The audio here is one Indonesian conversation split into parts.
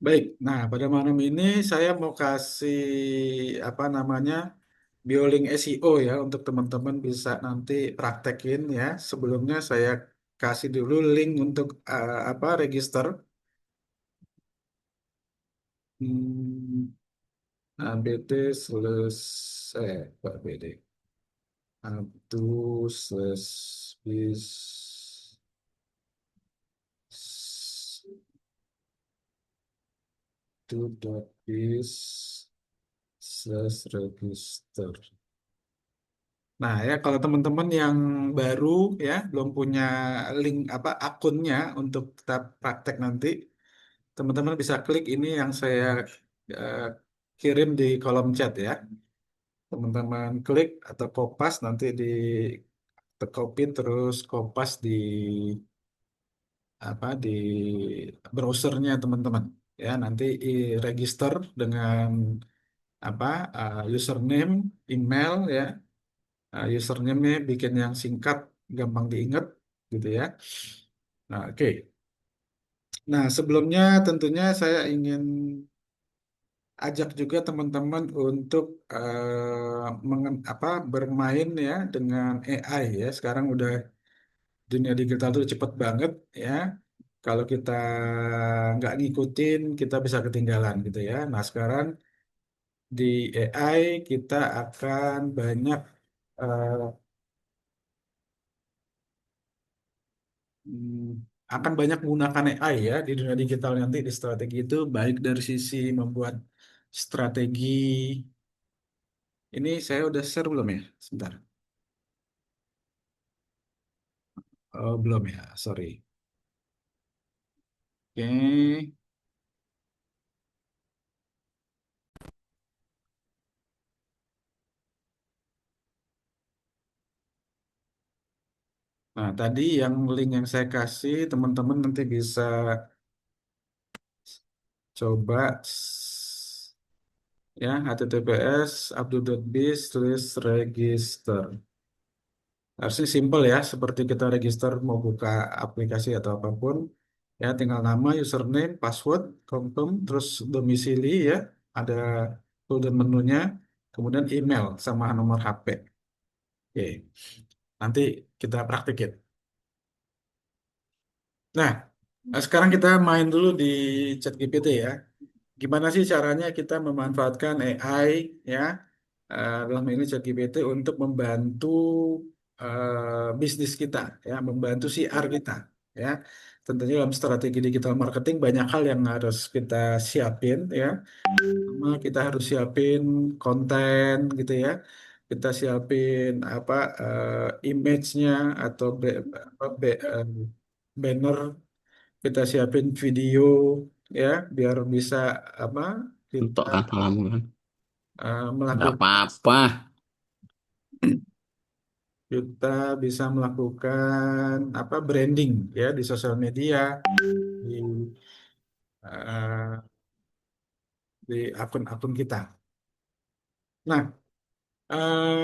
Baik, nah pada malam ini saya mau kasih apa namanya Bioling SEO ya untuk teman-teman bisa nanti praktekin ya. Sebelumnya saya kasih dulu link untuk apa register. Hmm, nah, BD selesai Pak BD. Abdus bis bis register. Nah ya kalau teman-teman yang baru ya belum punya link apa akunnya untuk tetap praktek nanti, teman-teman bisa klik ini yang saya eh, kirim di kolom chat ya. Teman-teman klik atau kopas nanti di copy terus kopas di apa di browsernya teman-teman ya nanti register dengan apa username, email ya. Username-nya bikin yang singkat, gampang diingat gitu ya. Nah, oke. Nah, sebelumnya tentunya saya ingin ajak juga teman-teman untuk bermain ya dengan AI ya. Sekarang udah dunia digital itu cepet banget ya. Kalau kita nggak ngikutin, kita bisa ketinggalan gitu ya. Nah, sekarang di AI kita akan banyak eh, akan banyak menggunakan AI ya di dunia digital nanti di strategi itu baik dari sisi membuat strategi. Ini saya udah share belum ya? Sebentar. Oh, belum ya, sorry. Oke. Nah, tadi yang link yang saya kasih teman-teman nanti bisa coba ya https abdul.biz/register. Harusnya simple ya, seperti kita register mau buka aplikasi atau apapun. Ya, tinggal nama, username, password, confirm, terus domisili ya, ada folder menunya, kemudian email sama nomor HP. Oke, nanti kita praktikin. Nah, sekarang kita main dulu di ChatGPT ya. Gimana sih caranya kita memanfaatkan AI ya dalam ini ChatGPT untuk membantu bisnis kita ya, membantu CR kita ya. Tentunya dalam strategi digital marketing banyak hal yang harus kita siapin ya. Pertama kita harus siapin konten gitu ya. Kita siapin apa image-nya atau banner, kita siapin video ya biar bisa apa kita Untuk kan kamu kan. Nggak melakukan apa-apa. kita bisa melakukan apa branding ya di sosial media di eh, di akun-akun kita. Nah,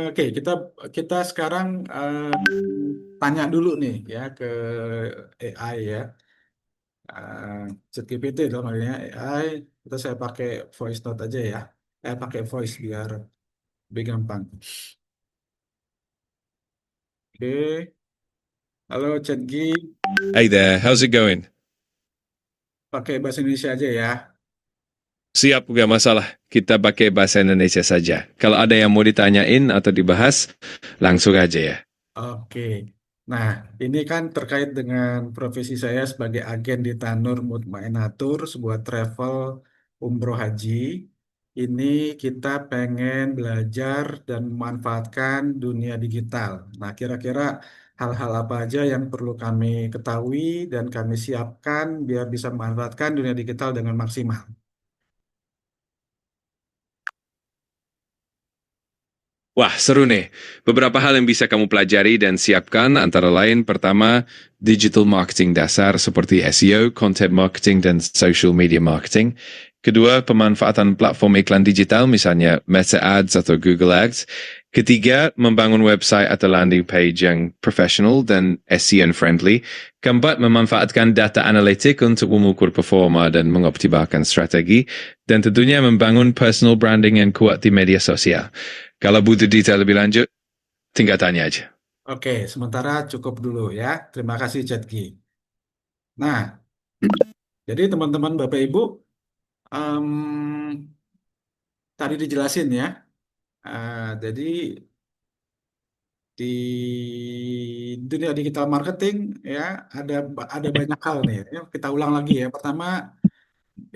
oke kita kita sekarang tanya dulu nih ya ke AI ya. ChatGPT dalam hal ini AI, kita saya pakai voice note aja ya. Saya pakai voice biar lebih gampang. Oke, halo ChatG, Hey there, how's it going? pakai bahasa Indonesia aja ya. Siap, gak masalah. Kita pakai bahasa Indonesia saja. Kalau ada yang mau ditanyain atau dibahas, langsung aja ya. Oke, nah ini kan terkait dengan profesi saya sebagai agen di Tanur Mutmainatur, sebuah travel umroh haji. Ini kita pengen belajar dan memanfaatkan dunia digital. Nah, kira-kira hal-hal apa aja yang perlu kami ketahui dan kami siapkan biar bisa memanfaatkan dunia digital dengan maksimal. Wah, seru nih. Beberapa hal yang bisa kamu pelajari dan siapkan antara lain pertama, digital marketing dasar seperti SEO, content marketing, dan social media marketing. Kedua, pemanfaatan platform iklan digital misalnya Meta Ads atau Google Ads. Ketiga, membangun website atau landing page yang professional dan SEO friendly. Keempat, memanfaatkan data analitik untuk mengukur performa dan mengoptimalkan strategi. Dan tentunya membangun personal branding yang kuat di media sosial. Kalau butuh detail lebih lanjut, tinggal tanya aja. Oke, sementara cukup dulu ya. Terima kasih Chatki. Nah, jadi teman-teman Bapak Ibu, tadi dijelasin ya. Jadi di dunia digital marketing ya ada banyak hal nih. Ya, kita ulang lagi ya. Pertama,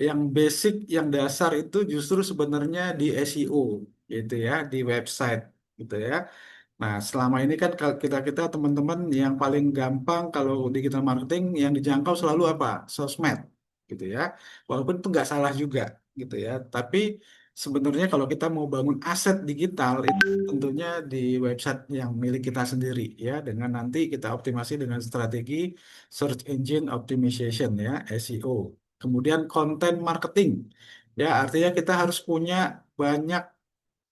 yang basic, yang dasar itu justru sebenarnya di SEO gitu ya, di website gitu ya. Nah, selama ini kan kalau kita teman-teman yang paling gampang kalau digital marketing yang dijangkau selalu apa? Sosmed gitu ya. Walaupun itu nggak salah juga gitu ya. Tapi sebenarnya kalau kita mau bangun aset digital itu tentunya di website yang milik kita sendiri ya, dengan nanti kita optimasi dengan strategi search engine optimization ya, SEO. Kemudian konten marketing. Ya, artinya kita harus punya banyak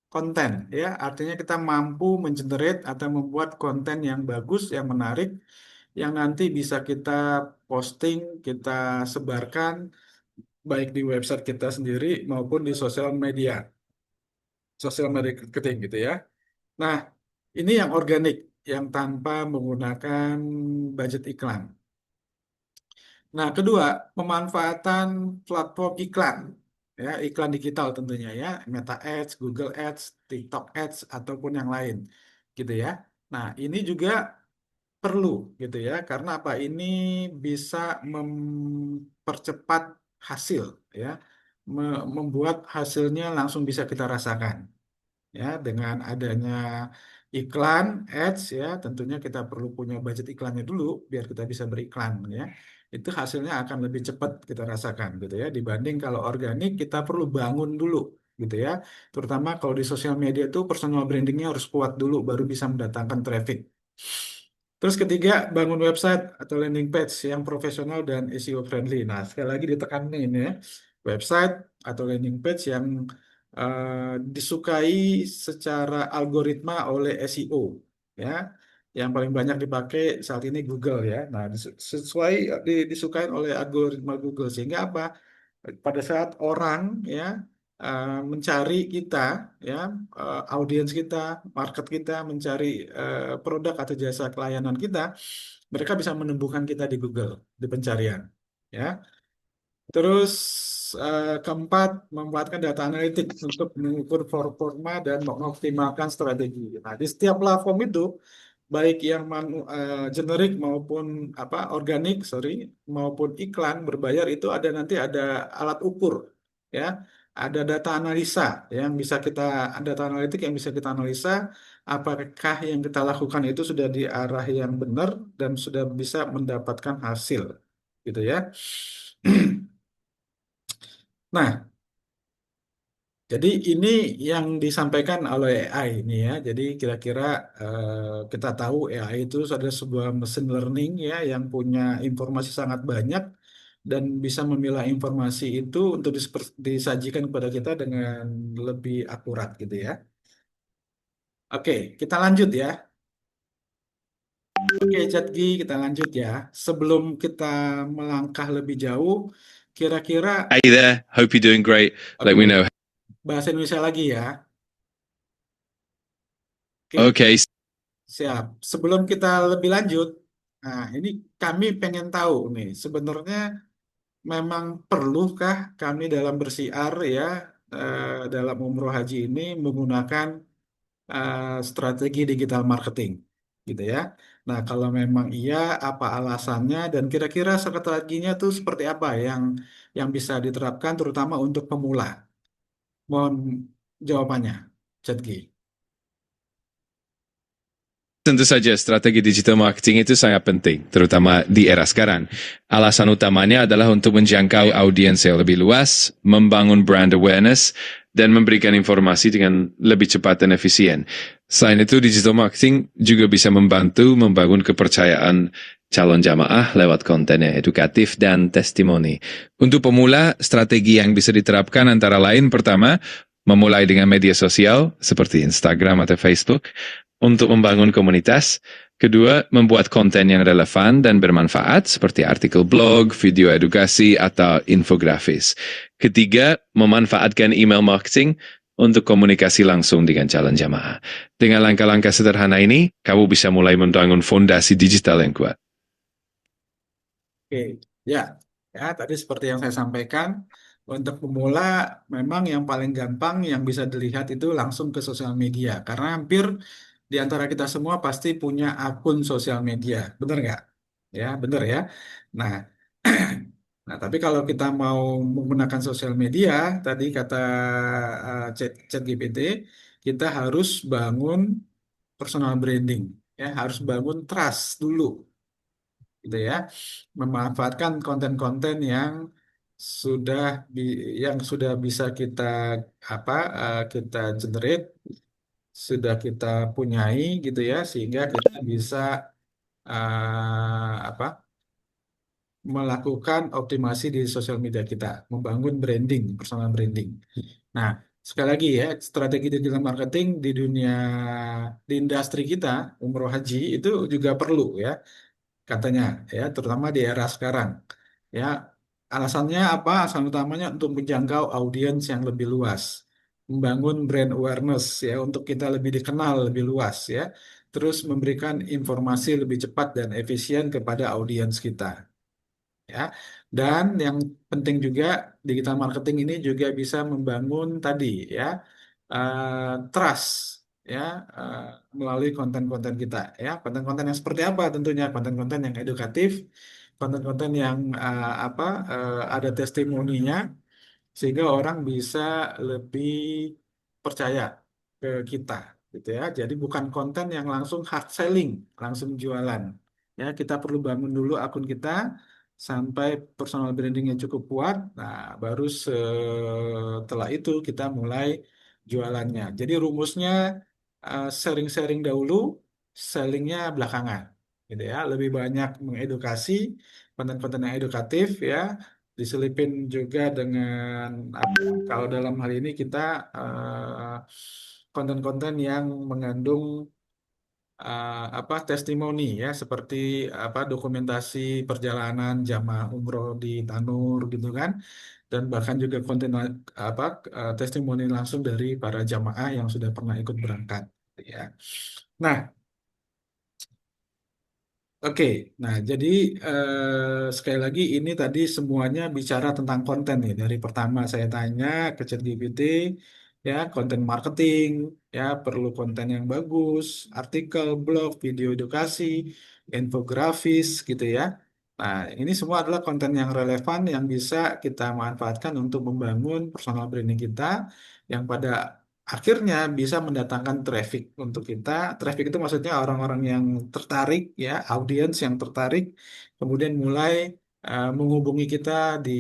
konten ya, artinya kita mampu mengenerate atau membuat konten yang bagus, yang menarik, yang nanti bisa kita posting, kita sebarkan baik di website kita sendiri maupun di sosial media marketing gitu ya. Nah, ini yang organik, yang tanpa menggunakan budget iklan. Nah, kedua, pemanfaatan platform iklan, ya, iklan digital tentunya ya, Meta Ads, Google Ads, TikTok Ads, ataupun yang lain, gitu ya. Nah, ini juga perlu, gitu ya, karena apa? Ini bisa mempercepat hasil, ya, membuat hasilnya langsung bisa kita rasakan ya, dengan adanya iklan ads ya, tentunya kita perlu punya budget iklannya dulu biar kita bisa beriklan ya, itu hasilnya akan lebih cepat kita rasakan gitu ya, dibanding kalau organik kita perlu bangun dulu gitu ya, terutama kalau di sosial media itu personal brandingnya harus kuat dulu baru bisa mendatangkan traffic. Terus ketiga, bangun website atau landing page yang profesional dan SEO friendly. Nah, sekali lagi ditekanin ini ya, website atau landing page yang disukai secara algoritma oleh SEO ya. Yang paling banyak dipakai saat ini Google ya. Nah, disukai oleh algoritma Google sehingga apa? Pada saat orang ya mencari kita ya, audiens kita, market kita mencari produk atau jasa pelayanan kita, mereka bisa menemukan kita di Google di pencarian ya. Terus keempat, memanfaatkan data analitik untuk mengukur performa dan mengoptimalkan strategi. Nah, di setiap platform itu, baik yang generik maupun apa organik, sorry, maupun iklan berbayar itu ada nanti ada alat ukur, ya, ada data analisa yang bisa kita, data analitik yang bisa kita analisa apakah yang kita lakukan itu sudah di arah yang benar dan sudah bisa mendapatkan hasil, gitu ya. Nah, jadi ini yang disampaikan oleh AI ini ya. Jadi kira-kira kita tahu AI itu adalah sebuah mesin learning ya yang punya informasi sangat banyak dan bisa memilah informasi itu untuk disajikan kepada kita dengan lebih akurat gitu ya. Oke, kita lanjut ya. Oke, Jatgi, kita lanjut ya. Sebelum kita melangkah lebih jauh, kira-kira Hey there, hope you're doing great. Let me know. bahasa Indonesia lagi ya. Okay. Siap. Sebelum kita lebih lanjut, nah ini kami pengen tahu nih, sebenarnya memang perlukah kami dalam bersiar ya, dalam umroh haji ini menggunakan strategi digital marketing, gitu ya. Nah, kalau memang iya, apa alasannya dan kira-kira strateginya tuh seperti apa yang bisa diterapkan, terutama untuk pemula? Mohon jawabannya, Chatgi. Tentu saja strategi digital marketing itu sangat penting, terutama di era sekarang. Alasan utamanya adalah untuk menjangkau audiens yang lebih luas, membangun brand awareness, dan memberikan informasi dengan lebih cepat dan efisien. Selain itu, digital marketing juga bisa membantu membangun kepercayaan calon jamaah lewat konten yang edukatif dan testimoni. Untuk pemula, strategi yang bisa diterapkan antara lain pertama, memulai dengan media sosial seperti Instagram atau Facebook, untuk membangun komunitas, Kedua, membuat konten yang relevan dan bermanfaat seperti artikel blog, video edukasi, atau infografis. Ketiga, memanfaatkan email marketing untuk komunikasi langsung dengan calon jamaah. Dengan langkah-langkah sederhana ini, kamu bisa mulai membangun fondasi digital yang kuat. Oke, ya, ya tadi seperti yang saya sampaikan, untuk pemula memang yang paling gampang yang bisa dilihat itu langsung ke sosial media, karena hampir di antara kita semua pasti punya akun sosial media, bener nggak? Ya, bener ya. Nah, nah tapi kalau kita mau menggunakan sosial media, tadi kata ChatGPT, kita harus bangun personal branding, ya, harus bangun trust dulu gitu ya, memanfaatkan konten-konten yang sudah yang sudah bisa kita apa kita generate, sudah kita punyai gitu ya, sehingga kita bisa apa melakukan optimasi di sosial media kita, membangun branding, personal branding. Nah, sekali lagi ya, strategi digital marketing di dunia, di industri kita, umroh haji itu juga perlu ya, katanya ya, terutama di era sekarang ya. Alasannya apa? Alasan utamanya untuk menjangkau audiens yang lebih luas, membangun brand awareness ya, untuk kita lebih dikenal lebih luas ya, terus memberikan informasi lebih cepat dan efisien kepada audiens kita ya. Dan yang penting juga, digital marketing ini juga bisa membangun tadi ya, trust ya, eh, melalui konten-konten kita ya. Konten-konten yang seperti apa? Tentunya konten-konten yang edukatif, konten-konten yang ada testimoninya, sehingga orang bisa lebih percaya ke kita gitu ya. Jadi bukan konten yang langsung hard selling, langsung jualan. Ya, kita perlu bangun dulu akun kita sampai personal brandingnya cukup kuat. Nah, baru setelah itu kita mulai jualannya. Jadi rumusnya sharing-sharing dahulu, sellingnya belakangan. Gitu ya, lebih banyak mengedukasi, konten-konten yang edukatif ya, diselipin juga dengan kalau dalam hal ini kita konten-konten yang mengandung testimoni ya, seperti dokumentasi perjalanan jamaah umroh di Tanur gitu kan, dan bahkan juga konten testimoni langsung dari para jamaah yang sudah pernah ikut berangkat ya. Nah, oke, nah jadi sekali lagi ini tadi semuanya bicara tentang konten nih. Dari pertama saya tanya ke ChatGPT, ya konten marketing, ya perlu konten yang bagus, artikel, blog, video edukasi, infografis gitu ya. Nah ini semua adalah konten yang relevan yang bisa kita manfaatkan untuk membangun personal branding kita, yang pada akhirnya bisa mendatangkan traffic untuk kita. Traffic itu maksudnya orang-orang yang tertarik ya, audiens yang tertarik, kemudian mulai menghubungi kita di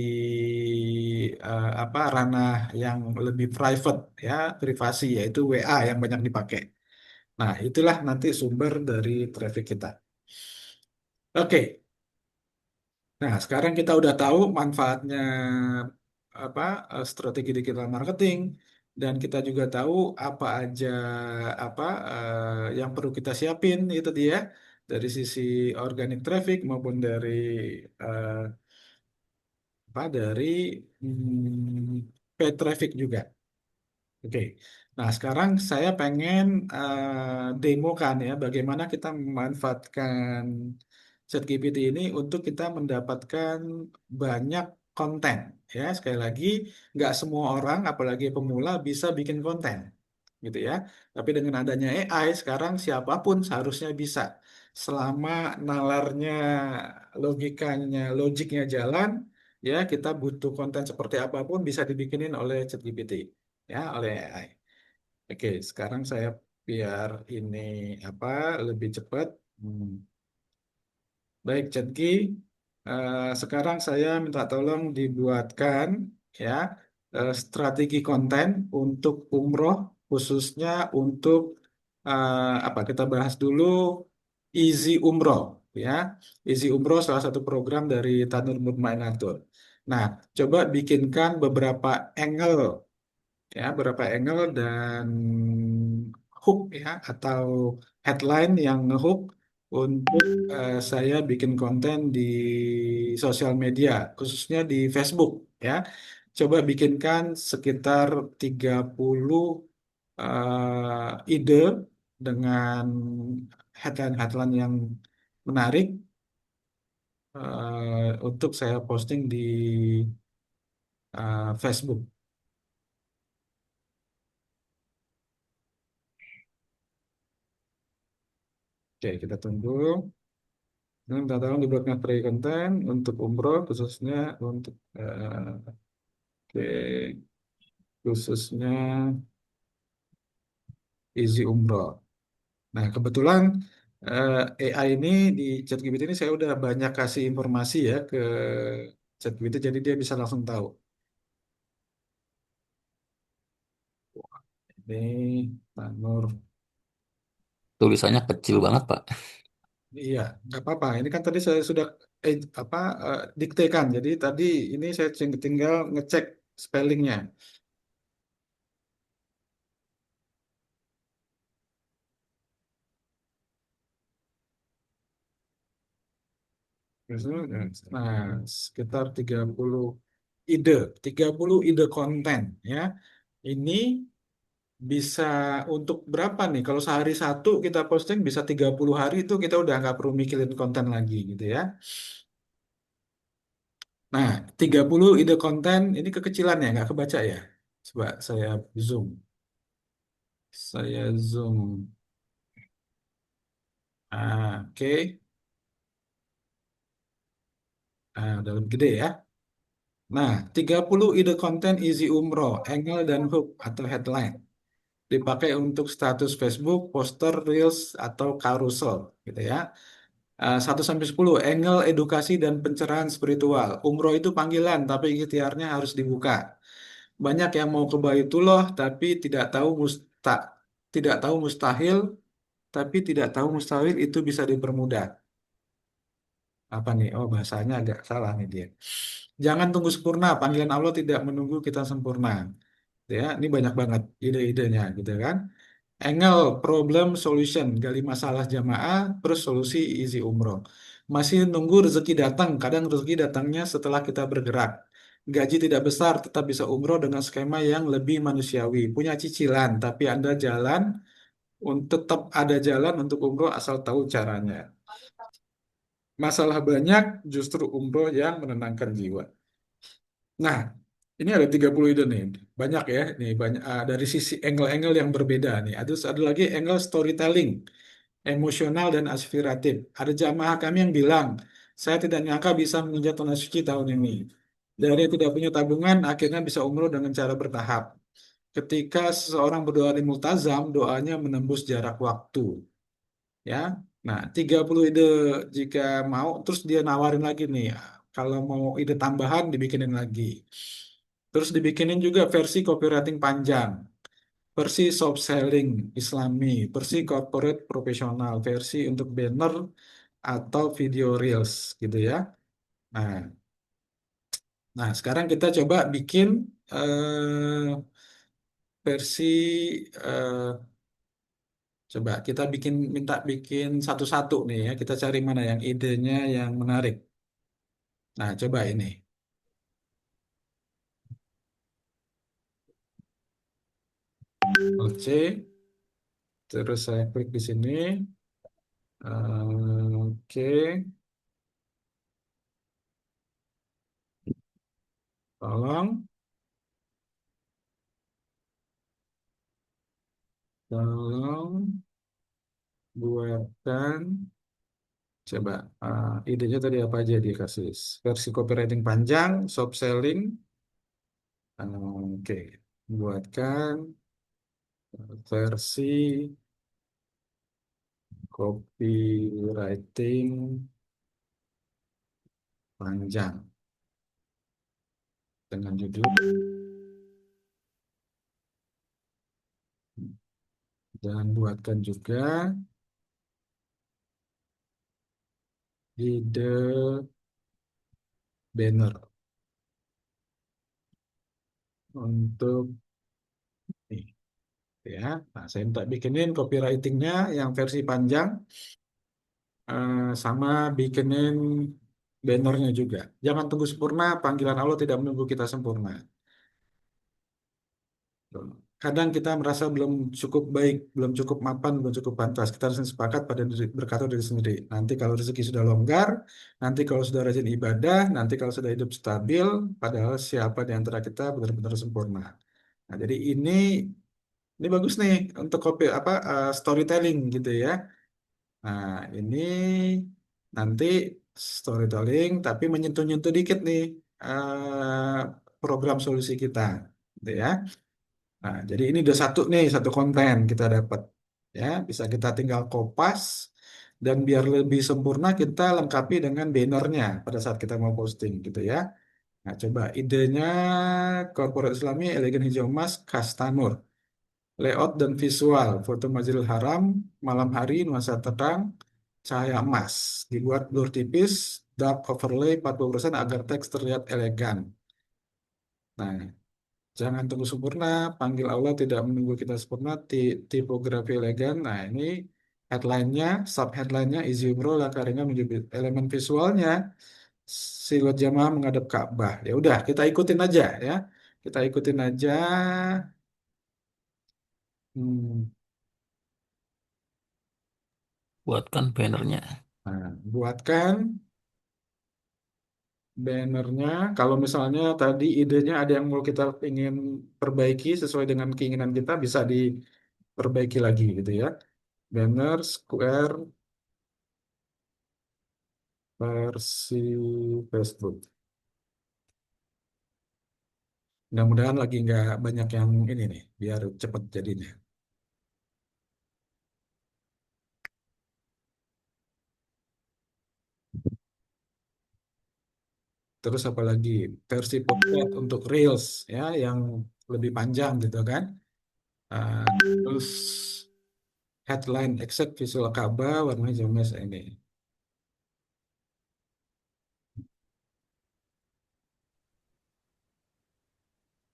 ranah yang lebih private ya, privasi, yaitu WA yang banyak dipakai. Nah, itulah nanti sumber dari traffic kita. Oke. Nah, sekarang kita udah tahu manfaatnya apa strategi digital marketing, dan kita juga tahu apa aja apa yang perlu kita siapin itu dia, dari sisi organic traffic maupun dari eh, paid traffic juga. Oke. Nah, sekarang saya pengen demokan ya, bagaimana kita memanfaatkan ChatGPT ini untuk kita mendapatkan banyak konten. Ya, sekali lagi, nggak semua orang, apalagi pemula, bisa bikin konten, gitu ya. Tapi dengan adanya AI sekarang siapapun seharusnya bisa, selama nalarnya, logikanya, logiknya jalan. Ya, kita butuh konten seperti apapun bisa dibikinin oleh ChatGPT, ya, oleh AI. Oke, sekarang saya biar ini lebih cepat. Hmm. Baik, Chatki, sekarang saya minta tolong dibuatkan ya strategi konten untuk umroh, khususnya untuk kita bahas dulu Easy Umroh ya. Easy Umroh salah satu program dari Tanur Mutmainatur. Nah, coba bikinkan beberapa angle ya, beberapa angle dan hook ya, atau headline yang ngehook untuk saya bikin konten di sosial media, khususnya di Facebook ya. Coba bikinkan sekitar 30 ide dengan headline-headline yang menarik untuk saya posting di Facebook. Oke, kita tunggu. Nah, minta tolong dibuatkan pre-konten untuk umroh khususnya untuk oke, khususnya isi umroh. Nah, kebetulan AI ini di ChatGPT ini saya udah banyak kasih informasi ya ke ChatGPT, jadi dia bisa langsung tahu. Ini Tanur. Tulisannya kecil banget, Pak. Iya, nggak apa-apa. Ini kan tadi saya sudah apa diktekan. Jadi tadi ini saya tinggal ngecek spellingnya. Nah, sekitar 30 ide, 30 ide konten ya. Ini bisa untuk berapa nih? Kalau sehari satu kita posting bisa 30 hari itu kita udah nggak perlu mikirin konten lagi gitu ya. Nah, 30 ide konten ini kekecilan ya, nggak kebaca ya. Coba saya zoom. Saya zoom. Oke. Udah lebih gede ya. Nah, 30 ide konten isi umroh, angle dan hook atau headline. Dipakai untuk status Facebook, poster, reels, atau carousel gitu ya. 1 sampai 10 angle edukasi dan pencerahan spiritual. Umroh itu panggilan, tapi ikhtiarnya harus dibuka. Banyak yang mau ke Baitullah tapi tidak tahu mustahil, tapi tidak tahu mustahil itu bisa dipermudah. Apa nih? Oh, bahasanya agak salah nih dia. Jangan tunggu sempurna, panggilan Allah tidak menunggu kita sempurna. Ya, ini banyak banget ide-idenya gitu kan. Angle problem solution, gali masalah jamaah, terus solusi isi umroh. Masih nunggu rezeki datang, kadang rezeki datangnya setelah kita bergerak. Gaji tidak besar, tetap bisa umroh dengan skema yang lebih manusiawi. Punya cicilan, tapi Anda tetap ada jalan untuk umroh asal tahu caranya. Masalah banyak, justru umroh yang menenangkan jiwa. Nah, ini ada 30 ide nih. Banyak ya, nih banyak dari sisi angle-angle yang berbeda nih. Ada lagi angle storytelling, emosional dan aspiratif. Ada jamaah kami yang bilang, saya tidak nyangka bisa menginjak tanah suci tahun ini. Dari tidak punya tabungan, akhirnya bisa umroh dengan cara bertahap. Ketika seseorang berdoa di multazam, doanya menembus jarak waktu. Ya, nah 30 ide jika mau, terus dia nawarin lagi nih. Kalau mau ide tambahan, dibikinin lagi. Terus dibikinin juga versi copywriting panjang, versi soft selling Islami, versi corporate profesional, versi untuk banner atau video reels gitu ya. Nah, nah sekarang kita coba bikin versi coba kita minta bikin satu-satu nih ya. Kita cari mana yang idenya yang menarik. Nah, coba ini. Oke, terus saya klik di sini. Oke, tolong. Tolong buatkan, coba idenya tadi apa aja dikasih versi copywriting panjang, soft selling, oke, buatkan versi copywriting panjang dengan judul dan buatkan juga ide banner untuk ini ya. Nah, saya minta bikinin copywritingnya yang versi panjang. sama bikinin bannernya juga. Jangan tunggu sempurna, panggilan Allah tidak menunggu kita sempurna. Kadang kita merasa belum cukup baik, belum cukup mapan, belum cukup pantas. Kita harus sepakat pada berkata diri sendiri. Nanti kalau rezeki sudah longgar, nanti kalau sudah rajin ibadah, nanti kalau sudah hidup stabil, padahal siapa di antara kita benar-benar sempurna. Nah, jadi ini bagus nih untuk copy apa storytelling gitu ya. Nah, ini nanti storytelling tapi menyentuh-nyentuh dikit nih program solusi kita, gitu ya. Nah, jadi ini udah satu nih, satu konten kita dapat. Ya, bisa kita tinggal kopas dan biar lebih sempurna kita lengkapi dengan bannernya pada saat kita mau posting gitu ya. Nah, coba idenya Corporate Islami Elegan Hijau Emas Kastanur. Layout dan visual, foto Masjidil Haram, malam hari, nuansa terang, cahaya emas. Dibuat blur tipis, dark overlay 40% agar teks terlihat elegan. Nah, jangan tunggu sempurna, panggil Allah tidak menunggu kita sempurna, tipografi elegan. Nah, ini headline-nya, sub-headline-nya, Easy Umroh, langkah ringan menuju elemen visualnya, siluet jamaah menghadap Ka'bah. Ya udah, kita ikutin aja ya. Kita ikutin aja. Hmm, Buatkan bannernya. nah, buatkan bannernya. Kalau misalnya tadi idenya ada yang mau kita ingin perbaiki sesuai dengan keinginan kita, bisa diperbaiki lagi gitu ya. Banner square versi Facebook. Mudah-mudahan lagi nggak banyak yang ini nih, biar cepet jadinya. Terus apalagi versi potret untuk Reels ya, yang lebih panjang gitu kan. Ah, terus headline exact visual Ka'bah warna jelas ini.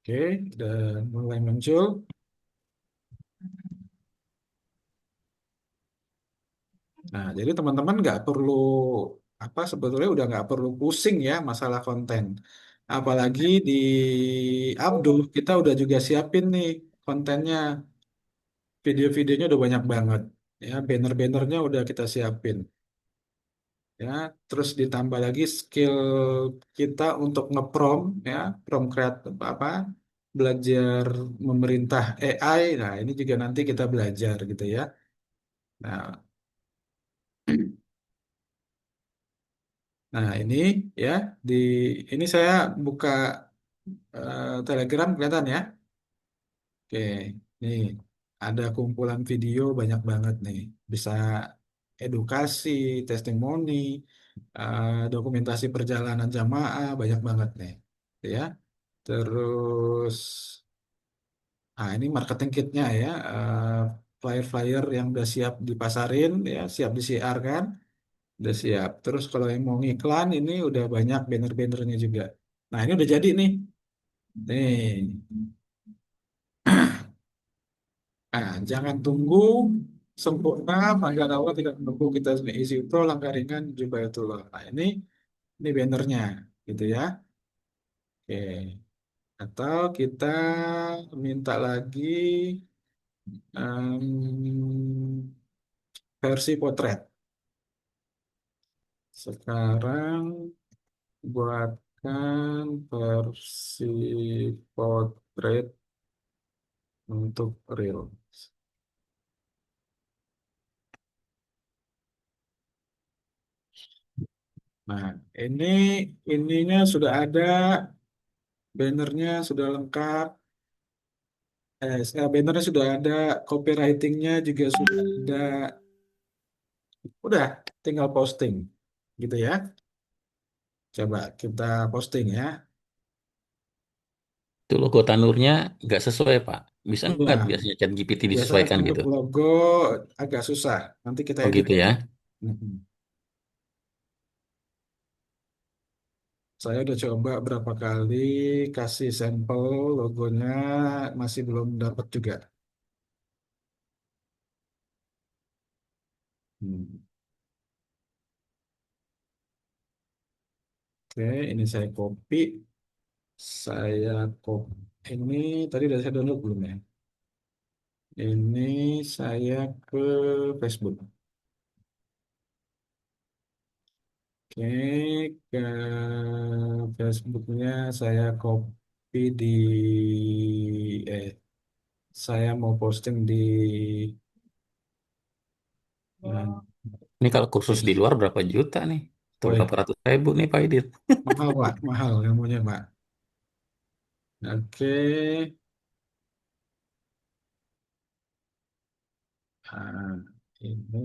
Oke, udah mulai muncul. Nah, jadi teman-teman nggak perlu apa sebetulnya udah nggak perlu pusing ya masalah konten. Apalagi di Abdul kita udah juga siapin nih kontennya, video-videonya udah banyak banget. Ya, banner-bannernya udah kita siapin. Ya, terus ditambah lagi skill kita untuk ngeprom ya, prom create apa belajar memerintah AI. Nah, ini juga nanti kita belajar gitu ya. Nah, Nah, ini ya di ini saya buka Telegram kelihatan ya. Oke, nih ada kumpulan video banyak banget nih. Bisa edukasi, testimoni, dokumentasi perjalanan jamaah banyak banget nih. Ya. Terus ini marketing kitnya ya. Flyer-flyer yang udah siap dipasarin ya, siap di-CR kan. Udah siap. Terus kalau yang mau ngiklan ini udah banyak banner-bannernya juga. Nah, ini udah jadi nih. Nih. Nah, jangan tunggu sempurna, maka awal tidak menunggu kita isi pro langkah ringan Jubayatullah. Nah, ini bannernya gitu ya. Oke. Atau kita minta lagi versi potret. Sekarang buatkan versi potret untuk real. Nah, ini ininya sudah ada, bannernya sudah lengkap, bannernya sudah ada, copywritingnya juga sudah ada, udah tinggal posting, gitu ya. Coba kita posting ya. Itu logo tanurnya nggak sesuai, Pak. Bisa nggak Iya, biasanya ChatGPT biasanya disesuaikan untuk gitu? logo agak susah. Nanti kita Oh edit. gitu ya. Mhm. Saya udah coba berapa kali kasih sampel logonya masih belum dapat juga. Hmm. Oke, ini saya copy. Saya copy. Ini tadi udah saya download belum ya? Ini saya ke Facebook. Oke, ke Facebooknya saya copy di eh saya mau posting di nah, Ini kalau kursus di eh, luar berapa juta nih? Atau woi, berapa ratus ribu nih Pak Idit? mahal Pak, mahal ilmunya Pak. Oke, nah, ini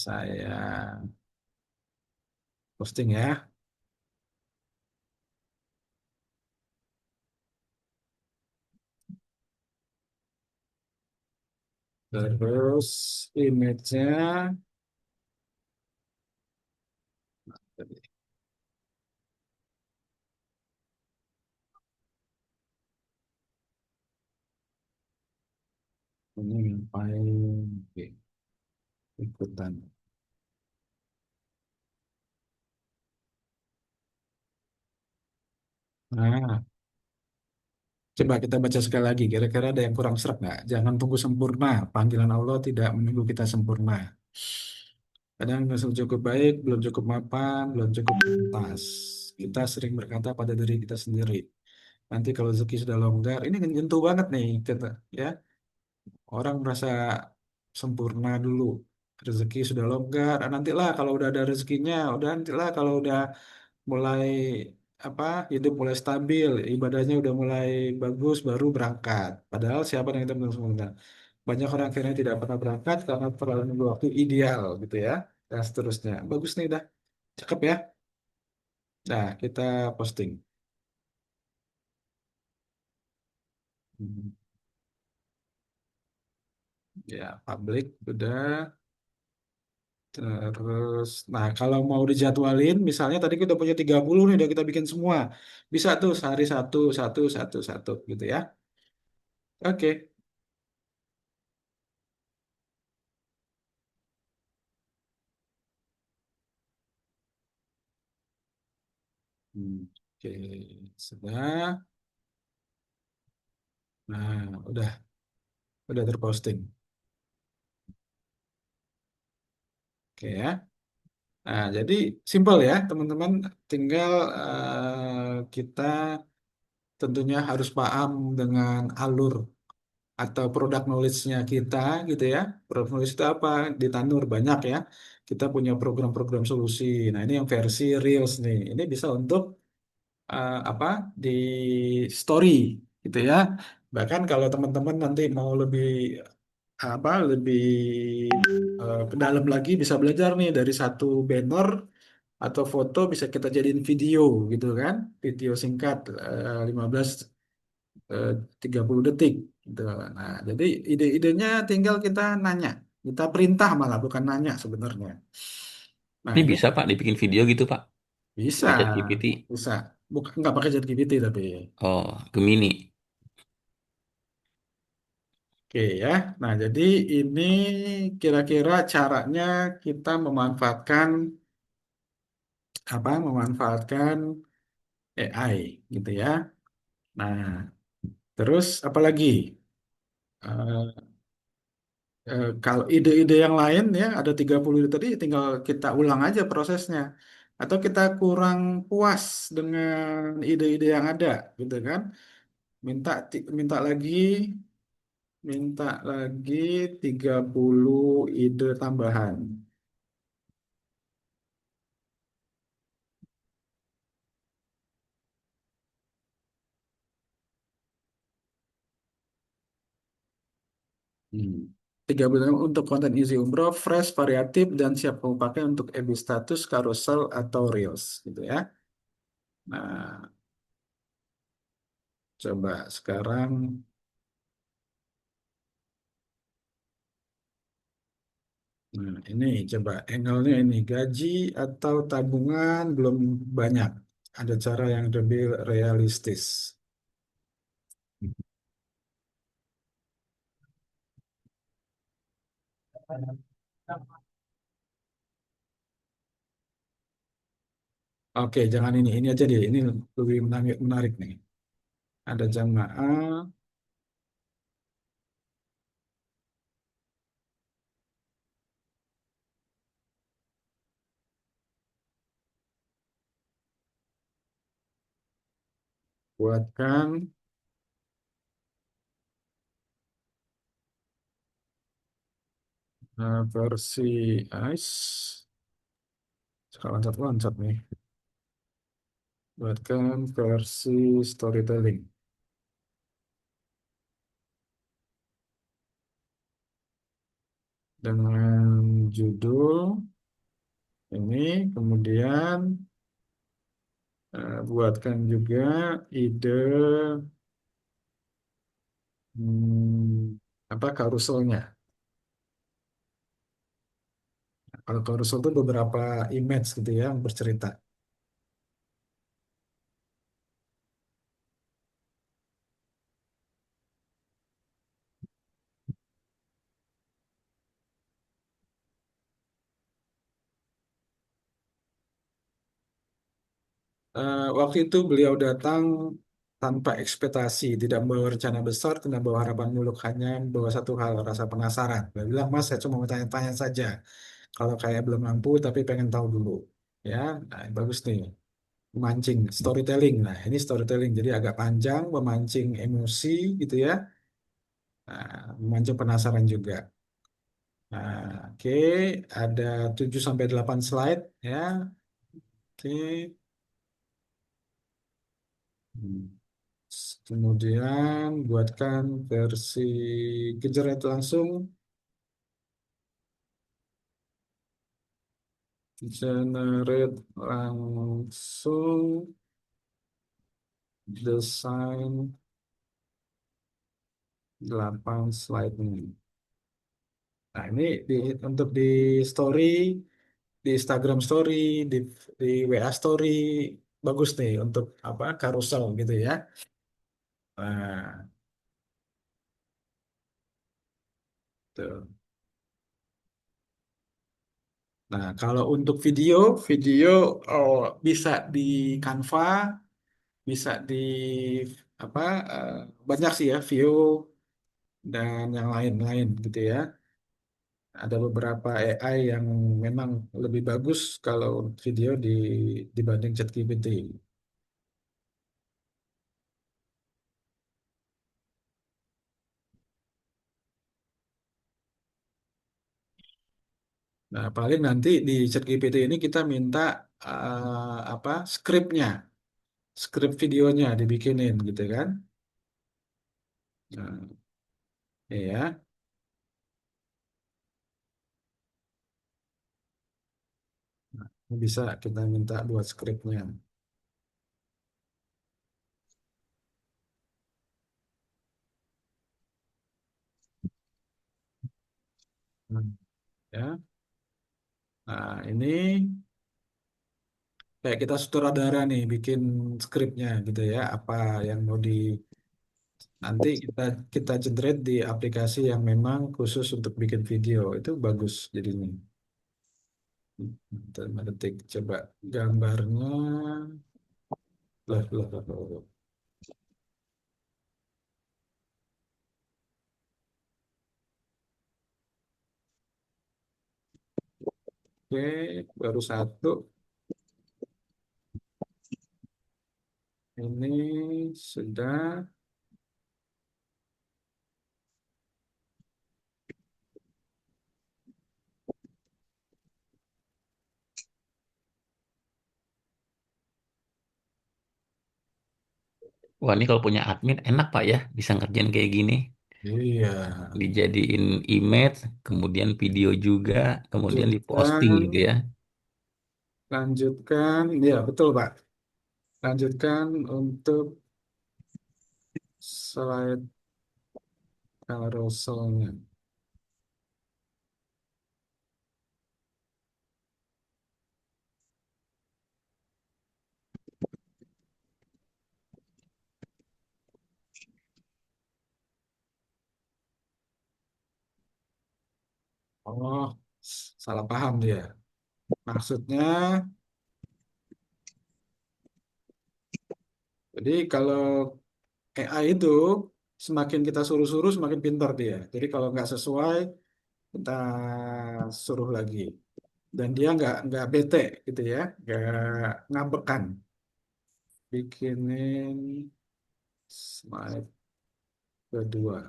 saya posting ya. Terus image-nya ini ngapain? Oke, ikutan. Nah, coba kita baca sekali lagi. Kira-kira ada yang kurang serak nggak? Jangan tunggu sempurna. Panggilan Allah tidak menunggu kita sempurna. Kadang masih cukup baik, belum cukup mapan, belum cukup tuntas. Kita sering berkata pada diri kita sendiri. Nanti kalau rezeki sudah longgar, ini nyentuh banget nih, kita, ya. Orang merasa sempurna dulu. Rezeki sudah longgar, ah, nantilah kalau udah ada rezekinya, udah nantilah kalau udah mulai apa hidup mulai stabil, ibadahnya udah mulai bagus, baru berangkat. Padahal siapa yang kita sempurna? Banyak orang akhirnya tidak pernah berangkat karena terlalu menunggu waktu ideal gitu ya, dan seterusnya. Bagus nih, dah cakep ya. Nah, kita posting. Hmm, ya, publik udah. Terus, nah kalau mau dijadwalin, misalnya tadi kita punya 30 nih, udah kita bikin semua. Bisa tuh sehari satu, satu, satu, satu gitu ya. Oke. Hmm, oke, sudah. Nah, udah terposting. Oke ya. Nah, jadi simpel ya, teman-teman. Tinggal kita tentunya harus paham dengan alur atau produk knowledge-nya kita gitu ya. Produk knowledge itu apa? Di Tanur banyak ya. Kita punya program-program solusi. Nah, ini yang versi Reels nih. Ini bisa untuk apa? Di story gitu ya. Bahkan kalau teman-teman nanti mau lebih apa lebih ke dalam lagi bisa belajar nih dari satu banner atau foto bisa kita jadiin video gitu kan. Video singkat 15 eh, 30 detik gitu. Nah, jadi ide-idenya tinggal kita nanya. Kita perintah malah bukan nanya sebenarnya. Nah, Ini ini bisa Pak dibikin video gitu Pak? bisa, Pakai ChatGPT. bisa. Bukan nggak pakai ChatGPT tapi. Oh, Gemini. Oke ya. Nah, jadi ini kira-kira caranya kita memanfaatkan apa? Memanfaatkan AI gitu ya. Nah, terus apa lagi? Kalau ide-ide yang lain ya ada 30 ide tadi tinggal kita ulang aja prosesnya. Atau kita kurang puas dengan ide-ide yang ada gitu kan. Minta minta lagi 30 ide tambahan. Hmm. 30 untuk konten isi umroh, fresh, variatif, dan siap kamu pakai untuk FB status, carousel, atau reels gitu ya. Nah, coba sekarang. Nah, ini coba angle-nya ini gaji atau tabungan belum banyak. Ada cara yang lebih realistis. Oke, jangan ini. Ini aja deh. Ini lebih menarik, menarik nih. Ada jamaah. Buatkan versi ICE. Sekarang loncat-loncat nih. Buatkan versi storytelling. Dengan judul ini. Kemudian buatkan juga ide apa karuselnya. Kalau karusel itu beberapa image gitu ya yang bercerita. Waktu itu beliau datang tanpa ekspektasi, tidak membawa rencana besar, tidak membawa harapan muluk, hanya membawa satu hal, rasa penasaran. Dia bilang, Mas, saya cuma mau tanya-tanya saja. Kalau kayak belum mampu, tapi pengen tahu dulu. Ya, nah, bagus nih. Memancing, storytelling. Nah, ini storytelling, jadi agak panjang, memancing emosi gitu ya. Nah, memancing penasaran juga. Nah, oke, ada 7 sampai 8 slide ya. Oke. Hmm. Kemudian buatkan versi generate langsung, generate langsung desain 8 slide ini. Nah, ini untuk di story, di Instagram story, di, di WA story, bagus nih untuk apa carousel gitu ya. Nah, tuh. Nah, kalau untuk video, video oh, bisa di Canva, bisa di apa banyak sih ya view dan yang lain-lain gitu ya. Ada beberapa AI yang memang lebih bagus kalau video dibanding ChatGPT. Nah, paling nanti di ChatGPT ini kita minta apa skripnya, skrip videonya dibikinin gitu kan. Nah, iya, bisa kita minta buat skripnya. Hmm. Ya. Nah, ini kayak kita sutradara nih bikin skripnya gitu ya, apa yang mau di nanti kita generate di aplikasi yang memang khusus untuk bikin video itu bagus jadinya. Bentar, detik coba gambarnya. Lah. Oke, baru satu. Ini sudah. Wah, ini kalau punya admin enak Pak ya, bisa ngerjain kayak gini. Iya, Dijadiin image, kemudian video juga, kemudian diposting lanjutkan, gitu ya. lanjutkan. Ya, betul Pak. Lanjutkan untuk slide carouselnya. Oh, salah paham dia. Maksudnya Jadi kalau AI itu semakin kita suruh-suruh semakin pintar dia. Jadi kalau nggak sesuai kita suruh lagi. Dan dia nggak bete gitu ya, nggak ngambekan. Bikinin slide kedua.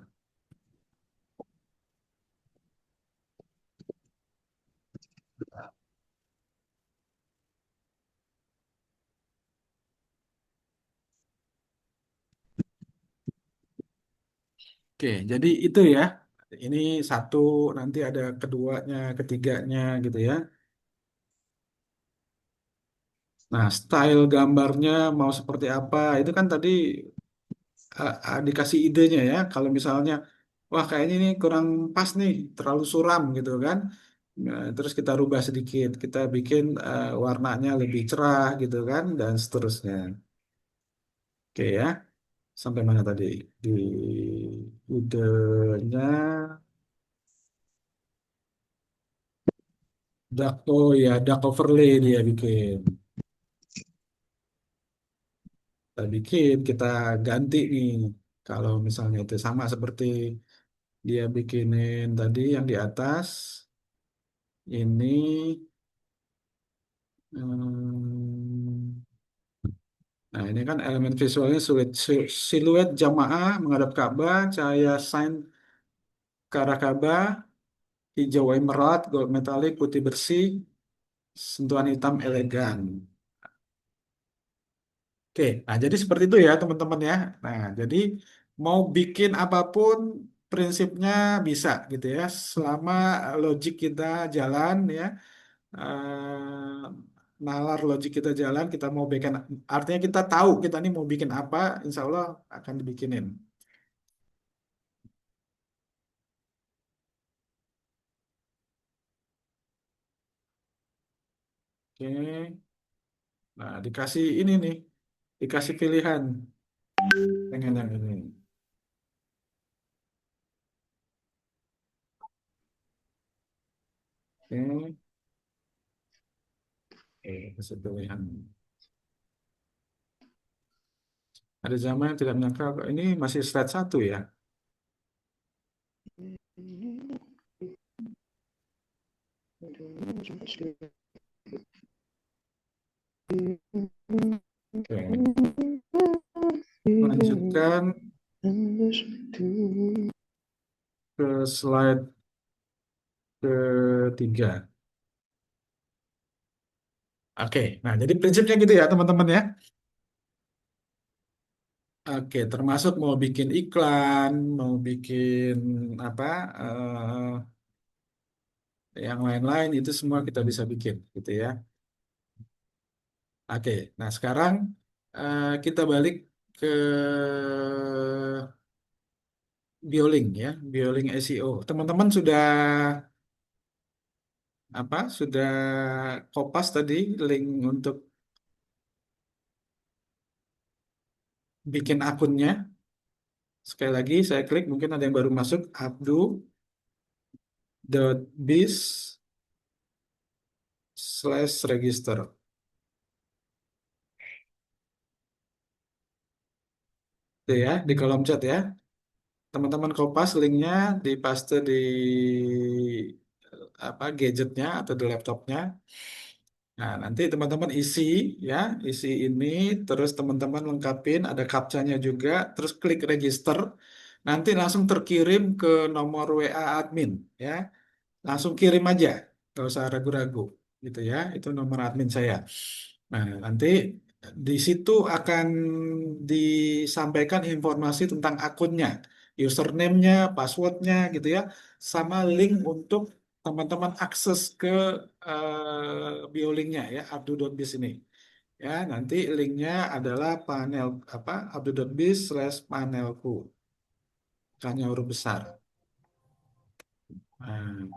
Oke, jadi itu ya. Ini satu, nanti ada keduanya, ketiganya gitu ya. Nah, style gambarnya mau seperti apa, itu kan tadi dikasih idenya ya. Kalau misalnya, wah kayaknya ini kurang pas nih, terlalu suram gitu kan. Nah, terus kita rubah sedikit, kita bikin warnanya lebih cerah gitu kan, dan seterusnya. Oke ya, sampai mana tadi? Di idenya, oh ya, dark overlay dia bikin. Kita ganti nih. Kalau misalnya itu sama seperti dia bikinin tadi yang di atas, ini hmm, nah ini kan elemen visualnya siluet jamaah menghadap Ka'bah, cahaya sign ke arah Ka'bah, hijau emerald, gold metalik, putih bersih, sentuhan hitam elegan. Oke, nah jadi seperti itu ya teman-teman ya. Nah, jadi mau bikin apapun prinsipnya bisa gitu ya, selama logik kita jalan ya, nalar logik kita jalan, kita mau bikin, artinya kita tahu kita ini mau bikin apa, insya Allah akan dibikinin. Oke, nah dikasih ini nih, dikasih pilihan, pengen yang ini. Oke, kasih pilihan. Ada zaman yang tidak menyangka kok ini masih slide satu ya. Oke, lanjutkan ke slide ketiga. Oke, nah jadi prinsipnya gitu ya teman-teman ya. Oke, termasuk mau bikin iklan, mau bikin apa, yang lain-lain itu semua kita bisa bikin, gitu ya. Oke, nah sekarang kita balik ke Bioling ya, Bioling SEO. Teman-teman sudah apa? Sudah kopas tadi link untuk bikin akunnya. Sekali lagi saya klik, mungkin ada yang baru masuk, abdu.biz/register. Itu ya, di kolom chat ya. Teman-teman kopas linknya, dipaste di apa gadgetnya atau di laptopnya. Nah, nanti teman-teman isi ya, isi ini, terus teman-teman lengkapin, ada captcha-nya juga, terus klik register, nanti langsung terkirim ke nomor WA admin ya, langsung kirim aja, nggak usah ragu-ragu gitu ya, itu nomor admin saya. Nah, nanti di situ akan disampaikan informasi tentang akunnya, username-nya, password-nya gitu ya, sama link untuk teman-teman akses ke biolinknya ya, abdu.biz ini. Ya, nanti linknya adalah panel apa abdu.biz/panelku, hanya huruf besar. Nah,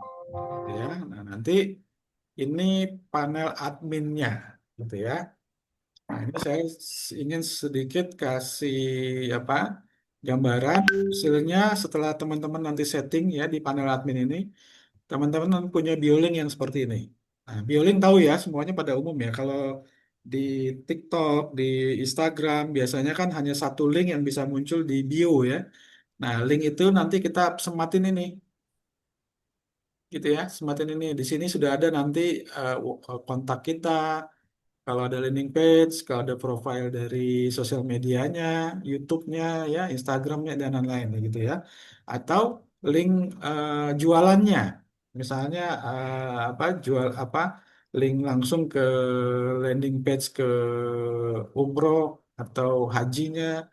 ya, nah nanti ini panel adminnya, gitu ya. Nah, ini saya ingin sedikit kasih apa gambaran hasilnya setelah teman-teman nanti setting ya di panel admin ini. Teman-teman punya Biolink yang seperti ini. Nah, Biolink tahu ya semuanya pada umum ya. Kalau di TikTok, di Instagram, biasanya kan hanya satu link yang bisa muncul di bio ya. Nah, link itu nanti kita sematin ini, gitu ya, sematin ini. Di sini sudah ada nanti kontak kita, kalau ada landing page, kalau ada profile dari sosial medianya, YouTube-nya, ya, Instagram-nya dan lain-lain gitu ya. Atau link jualannya, misalnya apa jual apa link langsung ke landing page ke umroh atau hajinya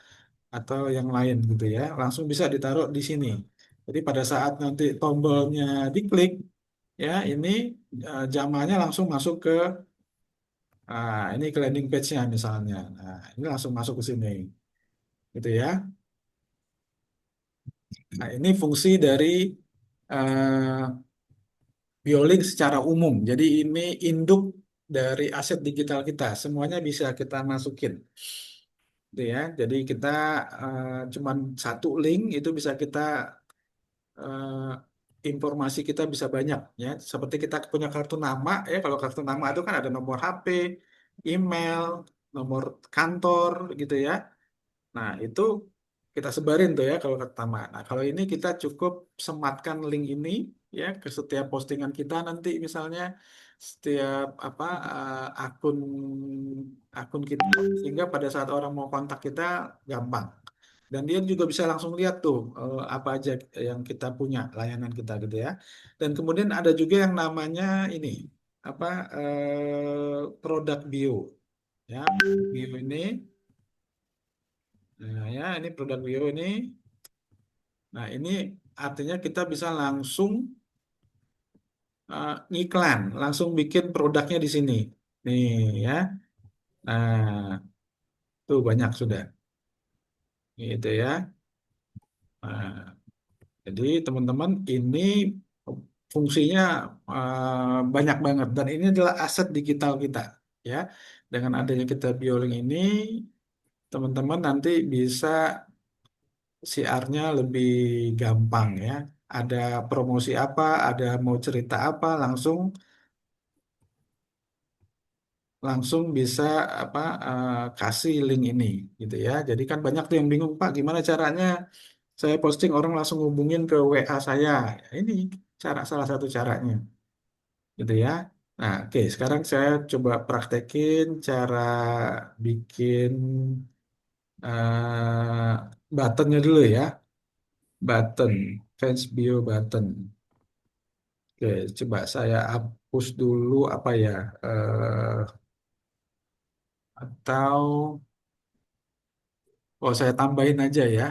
atau yang lain gitu ya, langsung bisa ditaruh di sini. Jadi pada saat nanti tombolnya diklik, ya ini jamaahnya langsung masuk ke ini ke landing page-nya misalnya. Nah, ini langsung masuk ke sini, gitu ya. Nah, ini fungsi dari uh, Biolink secara umum. Jadi ini induk dari aset digital kita. Semuanya bisa kita masukin, gitu ya. Jadi kita cuman satu link itu bisa kita eh, informasi kita bisa banyak ya. Seperti kita punya kartu nama ya. Kalau kartu nama itu kan ada nomor HP, email, nomor kantor, gitu ya. Nah, itu kita sebarin tuh ya kalau pertama. Nah, kalau ini kita cukup sematkan link ini ya ke setiap postingan kita nanti misalnya setiap akun akun kita sehingga pada saat orang mau kontak kita gampang. Dan dia juga bisa langsung lihat tuh apa aja yang kita punya, layanan kita gitu ya. Dan kemudian ada juga yang namanya ini apa produk bio ya. Bio ini. Nah, ya, ini produk bio ini. Nah, ini artinya kita bisa langsung ngiklan, langsung bikin produknya di sini. Nih, ya. Nah, tuh banyak sudah. Gitu ya. Nah, jadi teman-teman ini fungsinya banyak banget dan ini adalah aset digital kita, ya. Dengan adanya kita Biolink ini, teman-teman nanti bisa siarnya lebih gampang ya. Ada promosi apa, ada mau cerita apa, langsung langsung bisa apa kasih link ini gitu ya. Jadi kan banyak tuh yang bingung, Pak, gimana caranya saya posting orang langsung hubungin ke WA saya. Ini salah satu caranya gitu ya. Nah, oke, sekarang saya coba praktekin cara bikin buttonnya dulu ya. Button, fans bio button. Oke, coba saya hapus dulu apa ya, atau saya tambahin aja ya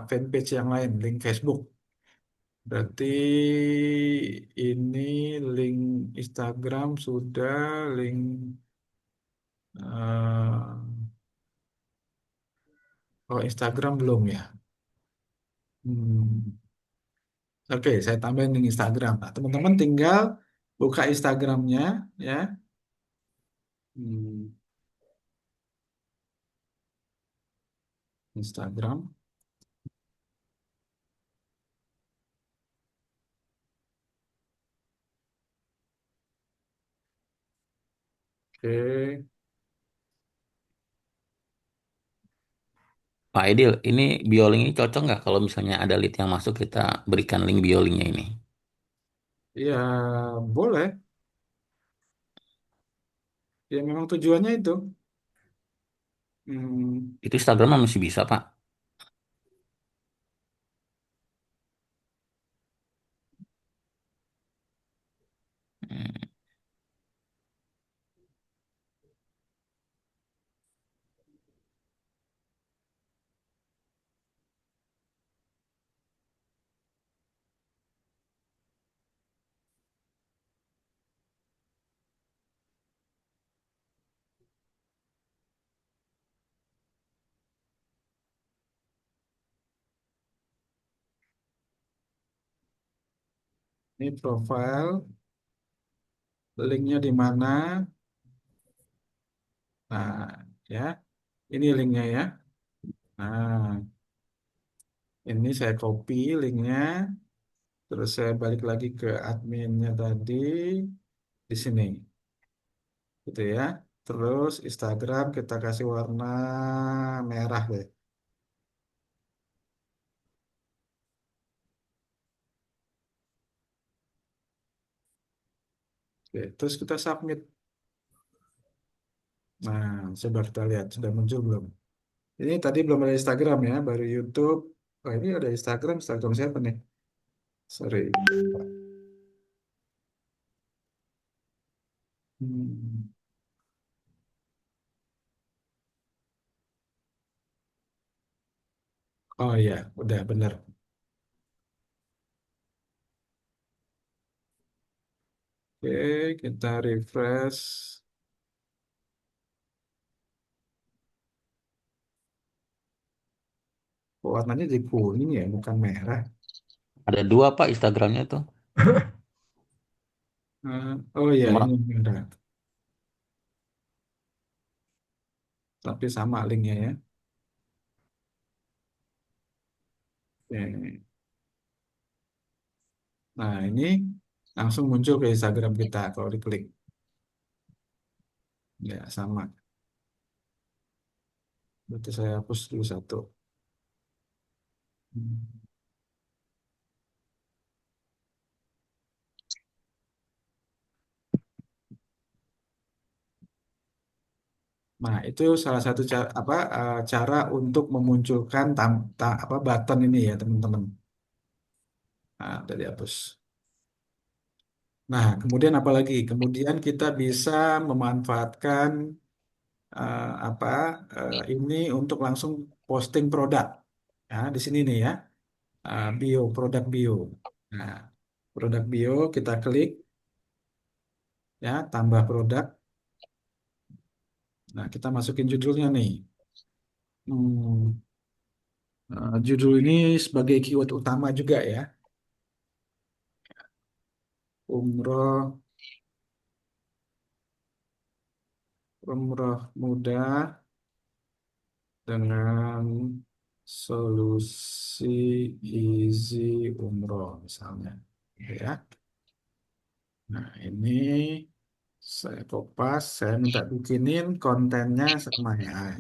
fanpage yang lain, link Facebook. Berarti ini link Instagram sudah, link Instagram belum ya. Hmm. Oke, saya tambahin link Instagram. Nah, teman-teman tinggal buka Instagramnya ya. Hmm, Instagram. Oke. Pak Aidil, ini Bioling ini cocok nggak kalau misalnya ada lead yang masuk kita berikan link Biolingnya ini? Ya, boleh. Ya, memang tujuannya itu. Hmm, Itu Instagram masih bisa, Pak. Hmm, ini profile, linknya di mana? Nah, ya, ini linknya ya. Nah, ini saya copy linknya, terus saya balik lagi ke adminnya tadi di sini, gitu ya. Terus Instagram kita kasih warna merah deh. Oke, terus kita submit. Nah, coba kita lihat sudah muncul belum? Ini tadi belum ada Instagram ya, baru YouTube. Oh, ini ada Instagram. Instagram siapa nih? Sorry. Hmm. Oh iya, udah bener. Oke, kita refresh. Oh, warnanya jadi kuning ya, bukan merah. Ada dua Pak Instagramnya tuh. Oh iya, Nomor ini merah. Tapi sama linknya ya. Oke. Nah, ini langsung muncul ke Instagram kita kalau diklik. Ya, sama. Berarti saya hapus dulu satu. Hmm. Nah, itu salah satu cara cara untuk memunculkan apa button ini ya, teman-teman. Nah, udah dihapus. Nah, kemudian apa lagi? Kemudian kita bisa memanfaatkan apa ini untuk langsung posting produk. Ya, di sini nih ya, bio, produk bio. Nah, produk bio kita klik ya, tambah produk. Nah, kita masukin judulnya nih. Hmm, judul ini sebagai keyword utama juga ya. Umroh, umroh mudah dengan solusi easy umroh misalnya. Gitu ya. Nah, ini saya kopas, saya minta bikinin kontennya sama ya.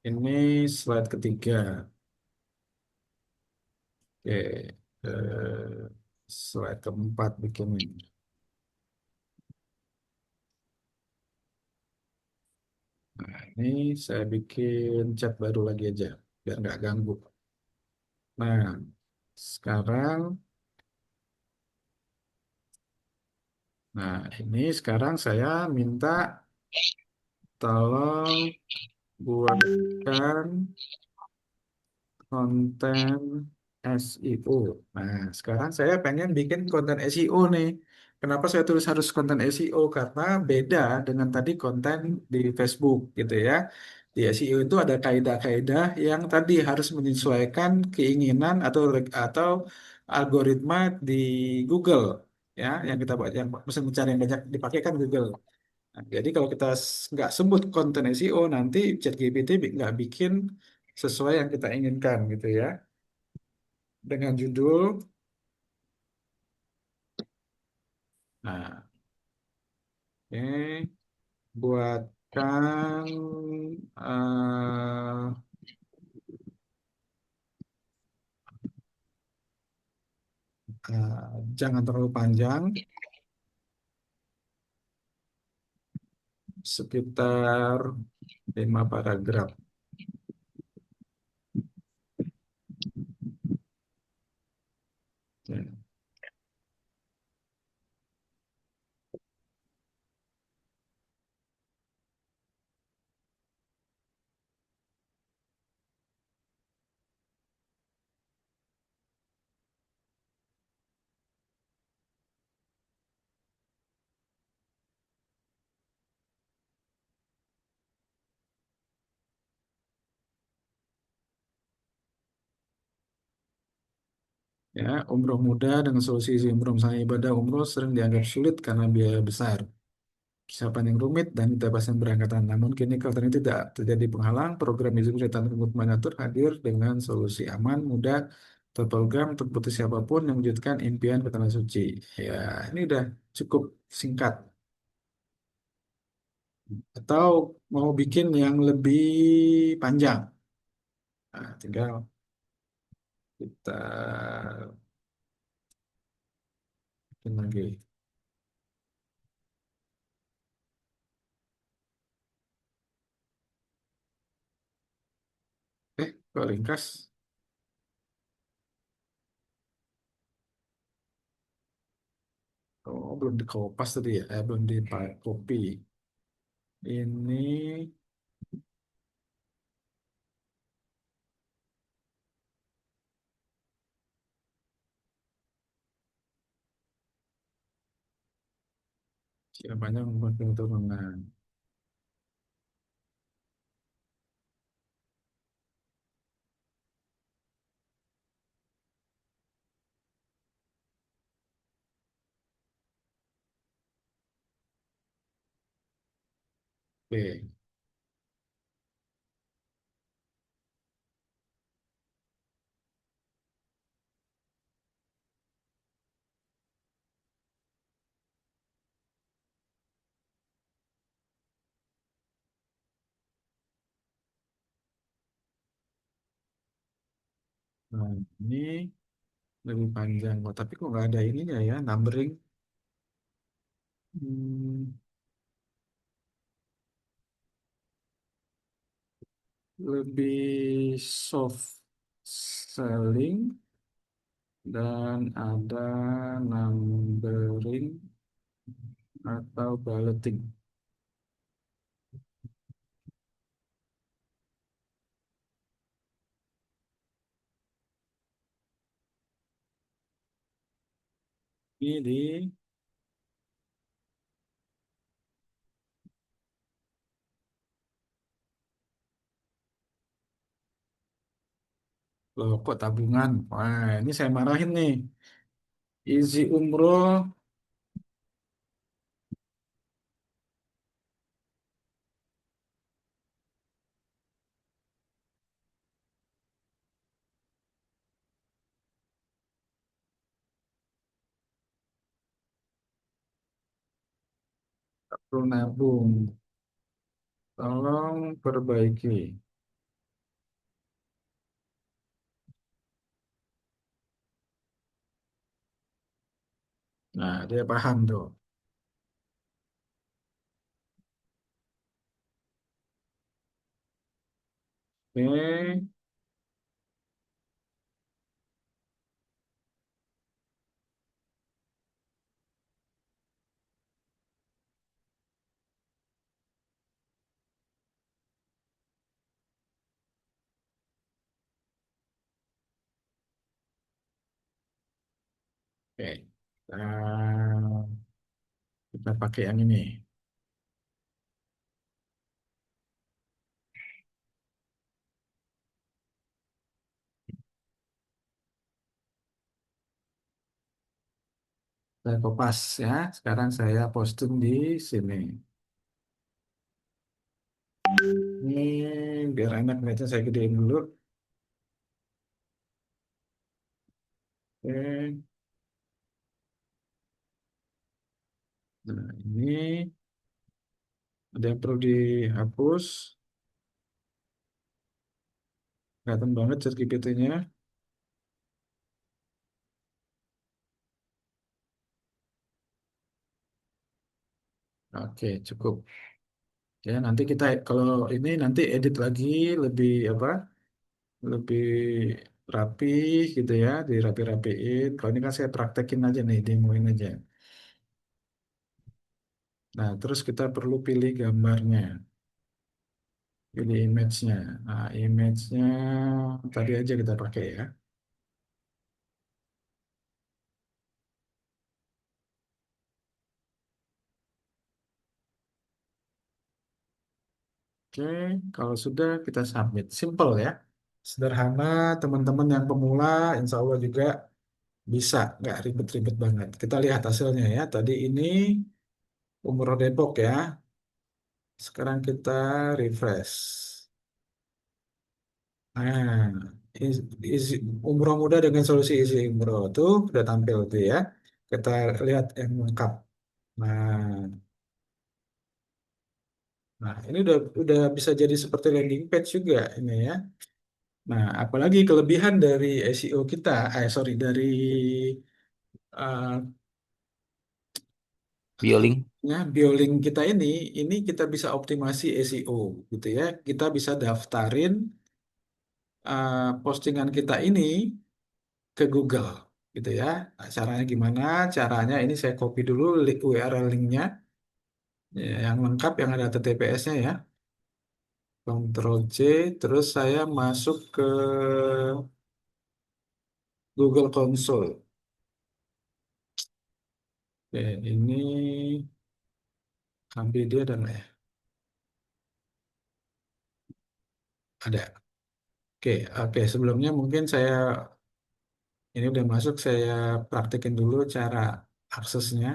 Ini slide ketiga. Oke, slide keempat bikinin. Nah, ini saya bikin chat baru lagi aja, biar nggak ganggu. Nah, sekarang, ini sekarang saya minta tolong buatkan konten SEO. Nah, sekarang saya pengen bikin konten SEO nih. Kenapa saya tulis harus konten SEO? Karena beda dengan tadi konten di Facebook gitu ya. Di SEO itu ada kaidah-kaidah yang tadi harus menyesuaikan keinginan atau algoritma di Google ya, yang kita buat yang mesin pencari yang banyak dipakai kan Google. Nah, jadi kalau kita nggak sebut konten SEO nanti ChatGPT nggak bikin sesuai yang kita inginkan gitu ya. Dengan judul, nah, oke, buatkan jangan terlalu panjang, sekitar 5 paragraf. Ya, ya, umroh mudah dengan solusi isi umroh misalnya ibadah umroh sering dianggap sulit karena biaya besar. Persiapan yang rumit dan keterbatasan berangkatan. Namun kini kalau ini tidak terjadi penghalang, program Izin Kesehatan Remote Manatur hadir dengan solusi aman, mudah, Total program untuk putus siapapun yang mewujudkan impian ke tanah suci. Ya, ini udah cukup singkat. Atau mau bikin yang lebih panjang. Nah, tinggal kita bikin lagi. Kok ringkas? Oh, belum dikopas tadi ya? Belum di copy. Ini siapanya membuat turunan. Oke. Nah, ini lebih panjang. Oh, tapi kok nggak ada ininya ya, numbering. Hmm, lebih soft selling dan ada numbering atau bulleting. Ini di loh kok tabungan. Wah, ini saya marahin nih. Isi umroh tak perlu nabung. Tolong perbaiki. Nah, dia paham tuh. Oke, oke. Nah, kita pakai yang ini. Saya kopas ya. Sekarang saya posting di sini. Ini biar enak ngeliatnya saya gedein dulu. Oke. Nah, ini ada yang perlu dihapus. Kelihatan banget chat GPT-nya. Oke, cukup. Ya, nanti kita kalau ini nanti edit lagi lebih apa? Lebih rapi gitu ya, dirapi-rapiin. Kalau ini kan saya praktekin aja nih, demoin aja. Nah, terus kita perlu pilih gambarnya, pilih image-nya. Nah, image-nya tadi aja kita pakai ya. Oke, kalau sudah kita submit. Simple ya. Sederhana, teman-teman yang pemula, insya Allah juga bisa, nggak ribet-ribet banget. Kita lihat hasilnya ya. Tadi ini Umroh Depok ya. Sekarang kita refresh. Nah, isi umroh muda dengan solusi isi umroh itu udah tampil tuh ya. Kita lihat yang lengkap. Nah, nah ini udah bisa jadi seperti landing page juga ini ya. Nah, apalagi kelebihan dari SEO kita, sorry dari uh, Bioling. ya, Biolink kita ini kita bisa optimasi SEO gitu ya. Kita bisa daftarin postingan kita ini ke Google gitu ya. Nah, caranya gimana? Caranya ini saya copy dulu URL linknya ya, yang lengkap yang ada HTTPS-nya ya. Ctrl C, terus saya masuk ke Google Console. Oke, ini ambil dia dan ya. Ada. Oke, oke. Sebelumnya mungkin saya ini udah masuk, saya praktekin dulu cara aksesnya.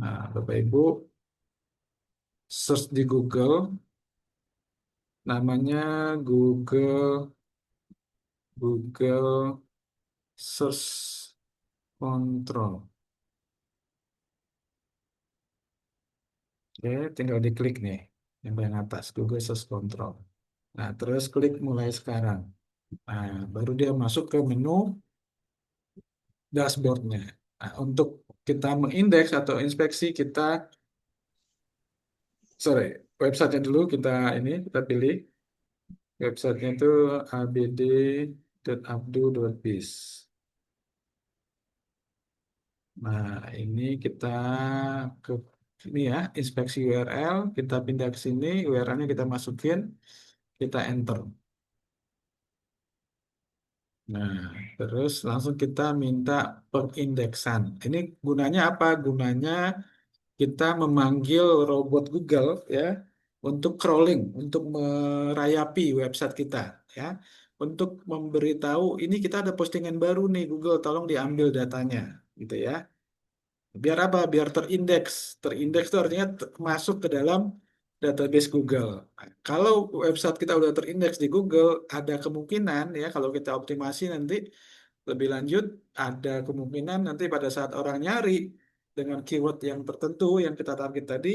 Nah, Bapak Ibu, search di Google, namanya Google Google Search Control. Oke, tinggal diklik nih, yang paling atas, Google Search Control. Nah, terus klik mulai sekarang. Nah, baru dia masuk ke menu dashboardnya. Nah, untuk kita mengindeks atau inspeksi kita, sorry, websitenya dulu kita pilih. Websitenya itu abd.abdu.biz. Nah, ini kita ke ini ya, inspeksi URL, kita pindah ke sini, URL-nya kita masukin, kita enter. Nah, terus langsung kita minta pengindeksan. Ini gunanya apa? Gunanya kita memanggil robot Google ya untuk crawling, untuk merayapi website kita ya, untuk memberitahu ini kita ada postingan baru nih Google, tolong diambil datanya gitu ya. Biar apa? Biar terindeks. Terindeks itu artinya masuk ke dalam database Google. Nah, kalau website kita udah terindeks di Google, ada kemungkinan ya kalau kita optimasi nanti lebih lanjut, ada kemungkinan nanti pada saat orang nyari dengan keyword yang tertentu yang kita target tadi,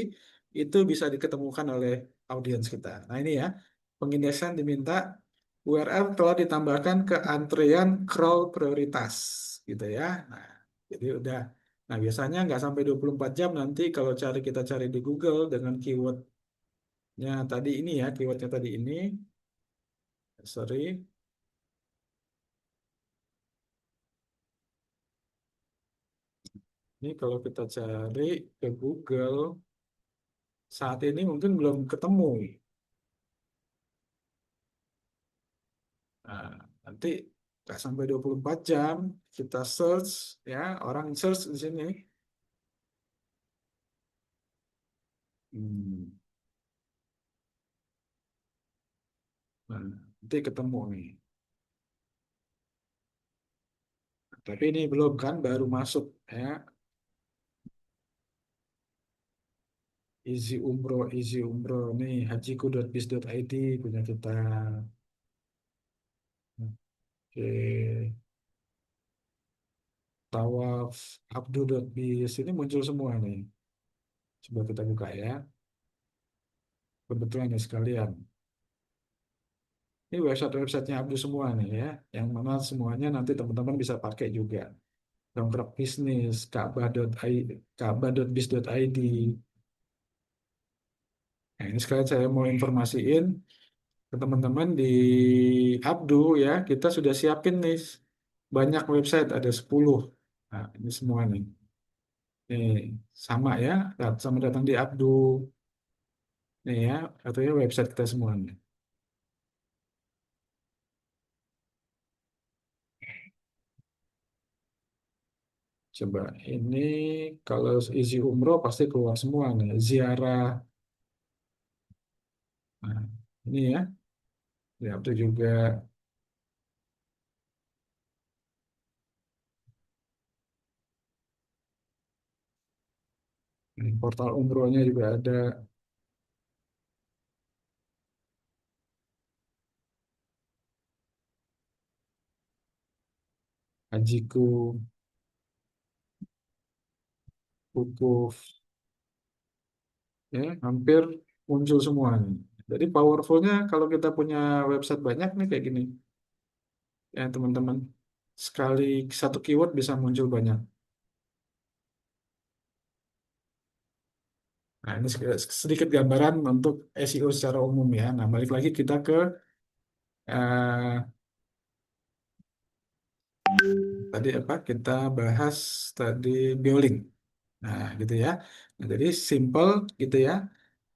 itu bisa diketemukan oleh audiens kita. Nah ini ya, pengindeksan diminta URL telah ditambahkan ke antrean crawl prioritas gitu ya. Nah, jadi udah. Nah, biasanya nggak sampai 24 jam nanti kalau kita cari di Google dengan keywordnya tadi ini ya, keywordnya tadi ini, sorry, ini kalau kita cari ke Google, saat ini mungkin belum ketemu. Nah, nanti nggak sampai 24 jam, kita search, ya, orang search di sini. Hmm, nah, nanti ketemu nih. Tapi ini belum kan, baru masuk ya. Easy umroh nih hajiku.biz.id punya kita. Oke, tawaf abdu.biz ini muncul semua nih. Coba kita buka ya. Kebetulan ya sekalian. Ini website-websitenya Abdu semua nih ya. Yang mana semuanya nanti teman-teman bisa pakai juga. Dongkrak bisnis, ka'bah.biz.id. Nah, ini sekalian saya mau informasiin ke teman-teman di Abdu ya. Kita sudah siapin nih banyak website, ada 10. Nah, ini semua nih. Nih, sama ya, sama datang di Abdu. Nih ya, katanya website kita semuanya. Coba ini kalau isi umroh pasti keluar semua nih. Ziarah. Nah, ini ya. Ya, itu juga portal umrohnya juga ada. Hajiku, Hukuf, ya hampir muncul semua nih. Jadi powerfulnya kalau kita punya website banyak nih kayak gini, ya teman-teman. Sekali satu keyword bisa muncul banyak. Nah, ini sedikit gambaran untuk SEO secara umum ya. Nah, balik lagi kita ke eh, tadi apa? Kita bahas tadi Bioling. Nah, gitu ya. Nah, jadi simple gitu ya.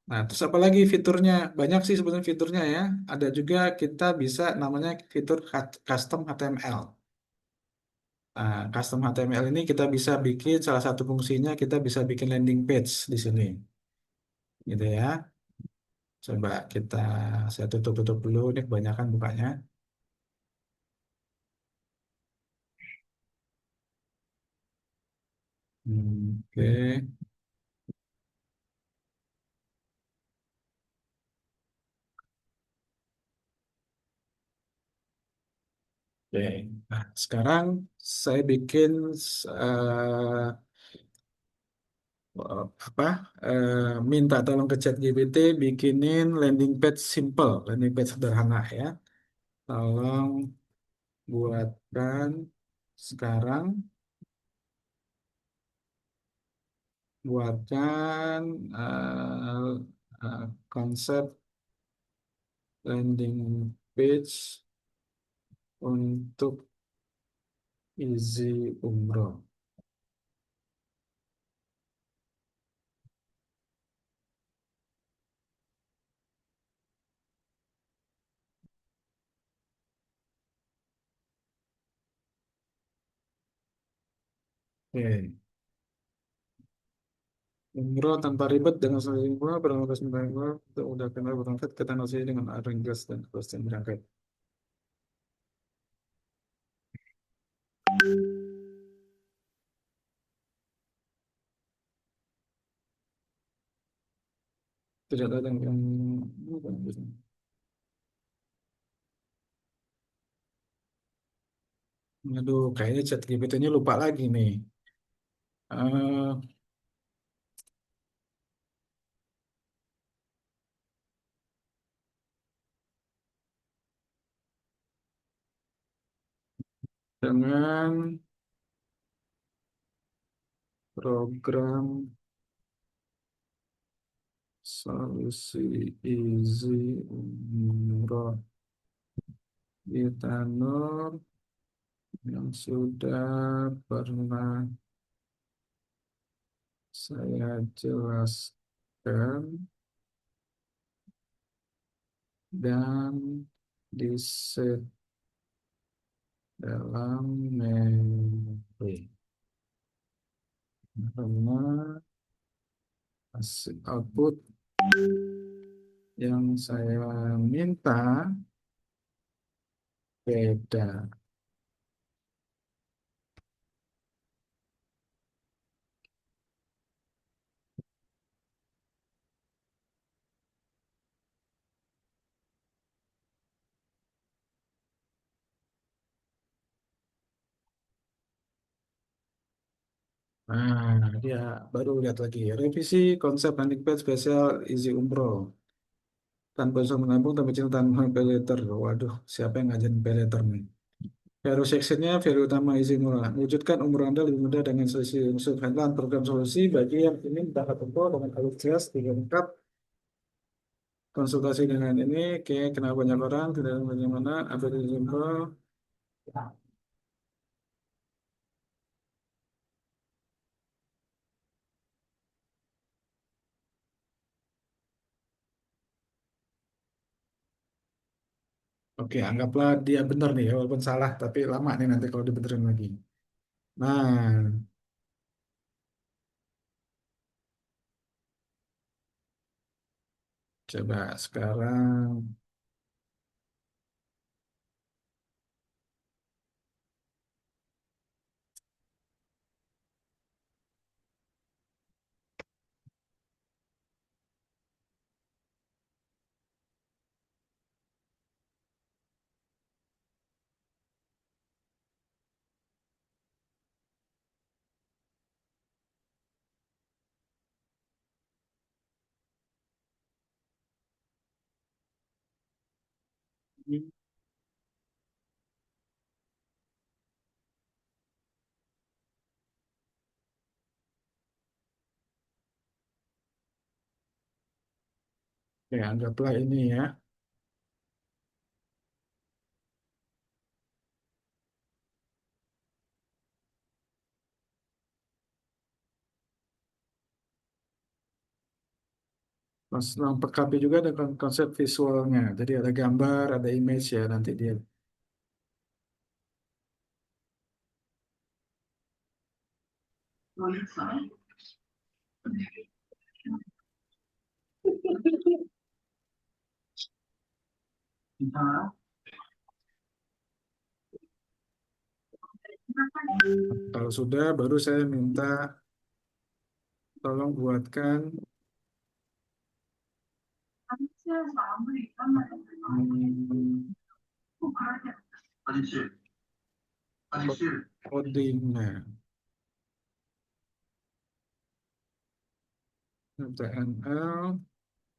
Nah, terus apa lagi fiturnya? Banyak sih sebenarnya fiturnya ya. Ada juga kita bisa namanya fitur custom HTML. Nah, custom HTML ini kita bisa bikin salah satu fungsinya kita bisa bikin landing page di sini. Gitu ya. Coba saya tutup-tutup dulu ini kebanyakan bukanya. Oke. Oke. Nah, sekarang saya bikin eh, apa minta tolong ke ChatGPT bikinin landing page simple, landing page sederhana ya. Tolong buatkan sekarang buatkan konsep landing page untuk Easy Umroh. Oke. Umroh tanpa ribet dengan solusi umroh berangkat umroh untuk udah kenal berangkat ke tanah suci dengan ringkas dan kostum berangkat. Tidak datang yang aduh kayaknya chat GPT-nya lupa lagi nih. Eh, dengan program solusi Easy Umroh di Tanur yang sudah pernah saya jelaskan dan di set dalam memori karena hasil output yang saya minta beda. Nah, dia baru lihat lagi. Revisi konsep landing page spesial Easy Umroh. Tanpa usah menabung, tanpa cinta, tanpa pay letter. Waduh, siapa yang ngajarin pay letter nih? Value sectionnya, value utama Easy Umroh. Wujudkan umroh Anda lebih mudah dengan solusi unsur handlan program solusi bagi yang ingin dapat umroh dengan alur jelas, tiga lengkap, konsultasi dengan ini, kayak kenapa banyak orang, tidak bagaimana, apa itu Easy Umroh. Oke, anggaplah dia benar nih ya, walaupun salah, tapi lama nih nanti kalau dibenerin lagi. Nah, coba sekarang Oke, anggaplah ini ya. Lengkapi juga dengan konsep visualnya. Jadi ada gambar, ada image ya nanti dia. Kalau sudah, baru saya minta tolong buatkan hmm, codingnya. HTML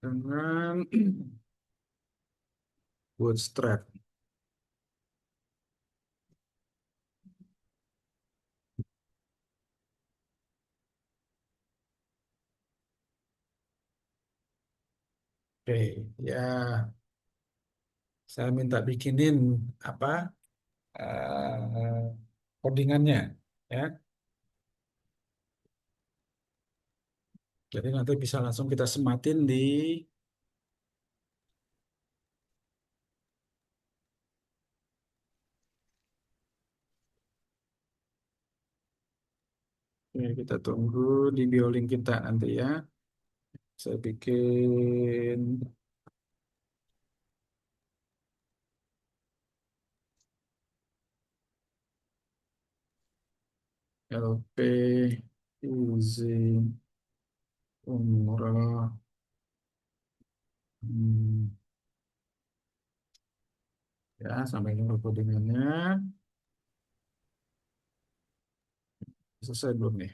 dengan Bootstrap. Oke, ya saya minta bikinin apa codingannya ya. Jadi nanti bisa langsung kita sematin di ya, kita tunggu di BioLink kita nanti ya. Saya bikin LP using umroh. Hmm, ya, sampai nunggu codingannya. Selesai belum nih?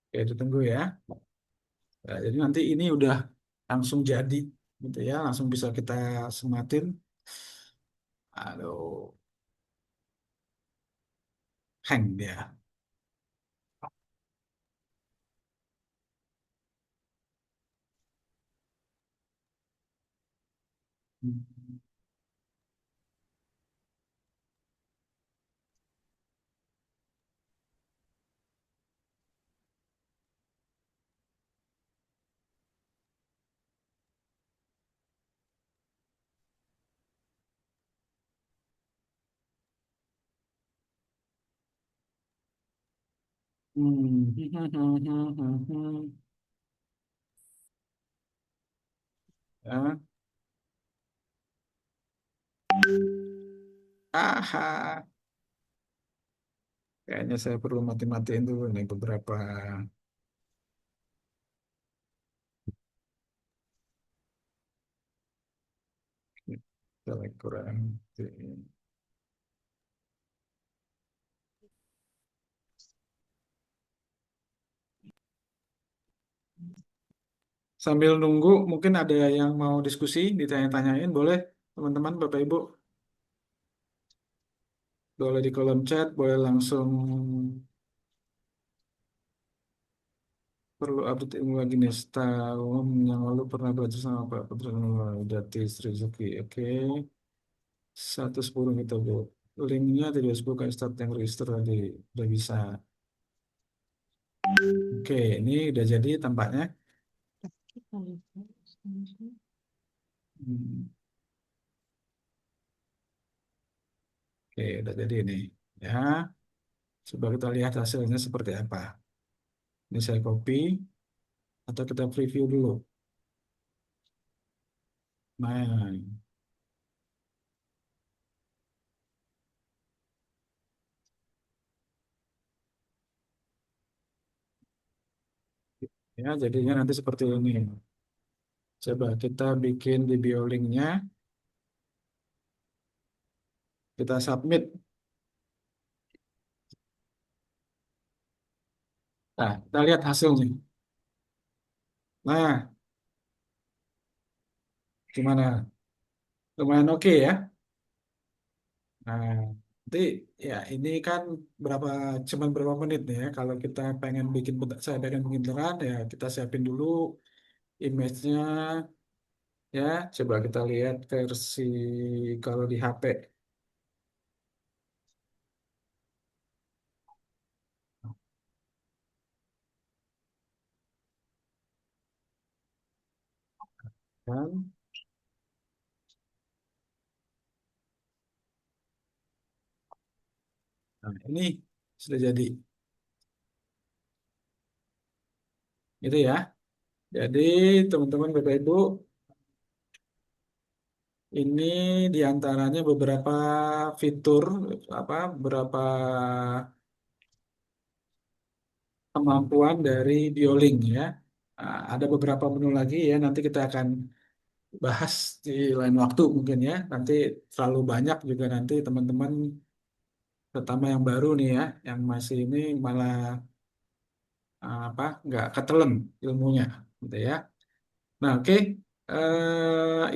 Oke, ditunggu ya. Nah, jadi nanti ini udah langsung jadi, gitu ya, langsung bisa kita sematin. Aduh, hang dia. Hmm. Ya. Aha, kayaknya saya perlu mati-matiin dulu nih beberapa telegram. Sambil nunggu, mungkin ada yang mau diskusi, ditanya-tanyain, boleh teman-teman, Bapak Ibu, boleh di kolom chat, boleh langsung perlu update ilmu lagi nih. Setahun yang lalu pernah belajar sama Pak Putra Jati Srizuki. Oke, 110 gitu Bu. Linknya tidak disebutkan start yang register tadi. Udah bisa. Oke, ini udah jadi tampaknya. Hmm, Oke, udah jadi ini. Ya, coba kita lihat hasilnya seperti apa. Ini saya copy atau kita preview dulu. Nah, ya jadinya nanti seperti ini. Coba kita bikin di biolinknya. Kita submit. Nah, kita lihat hasilnya. Nah, gimana? Lumayan oke ya. Nah, nanti ya ini kan berapa cuman berapa menit nih ya. Kalau kita pengen bikin saya pengen bikin beneran ya kita siapin dulu image-nya ya. Coba kita lihat versi kalau di HP. Kan? Nah, ini sudah jadi. Gitu ya. Jadi teman-teman Bapak Ibu, ini diantaranya beberapa fitur apa beberapa kemampuan dari Bioling ya. Nah, ada beberapa menu lagi ya. Nanti kita akan bahas di lain waktu mungkin ya. Nanti terlalu banyak juga nanti teman-teman, terutama yang baru nih ya, yang masih ini malah apa nggak ketelen ilmunya, gitu ya. Nah, oke.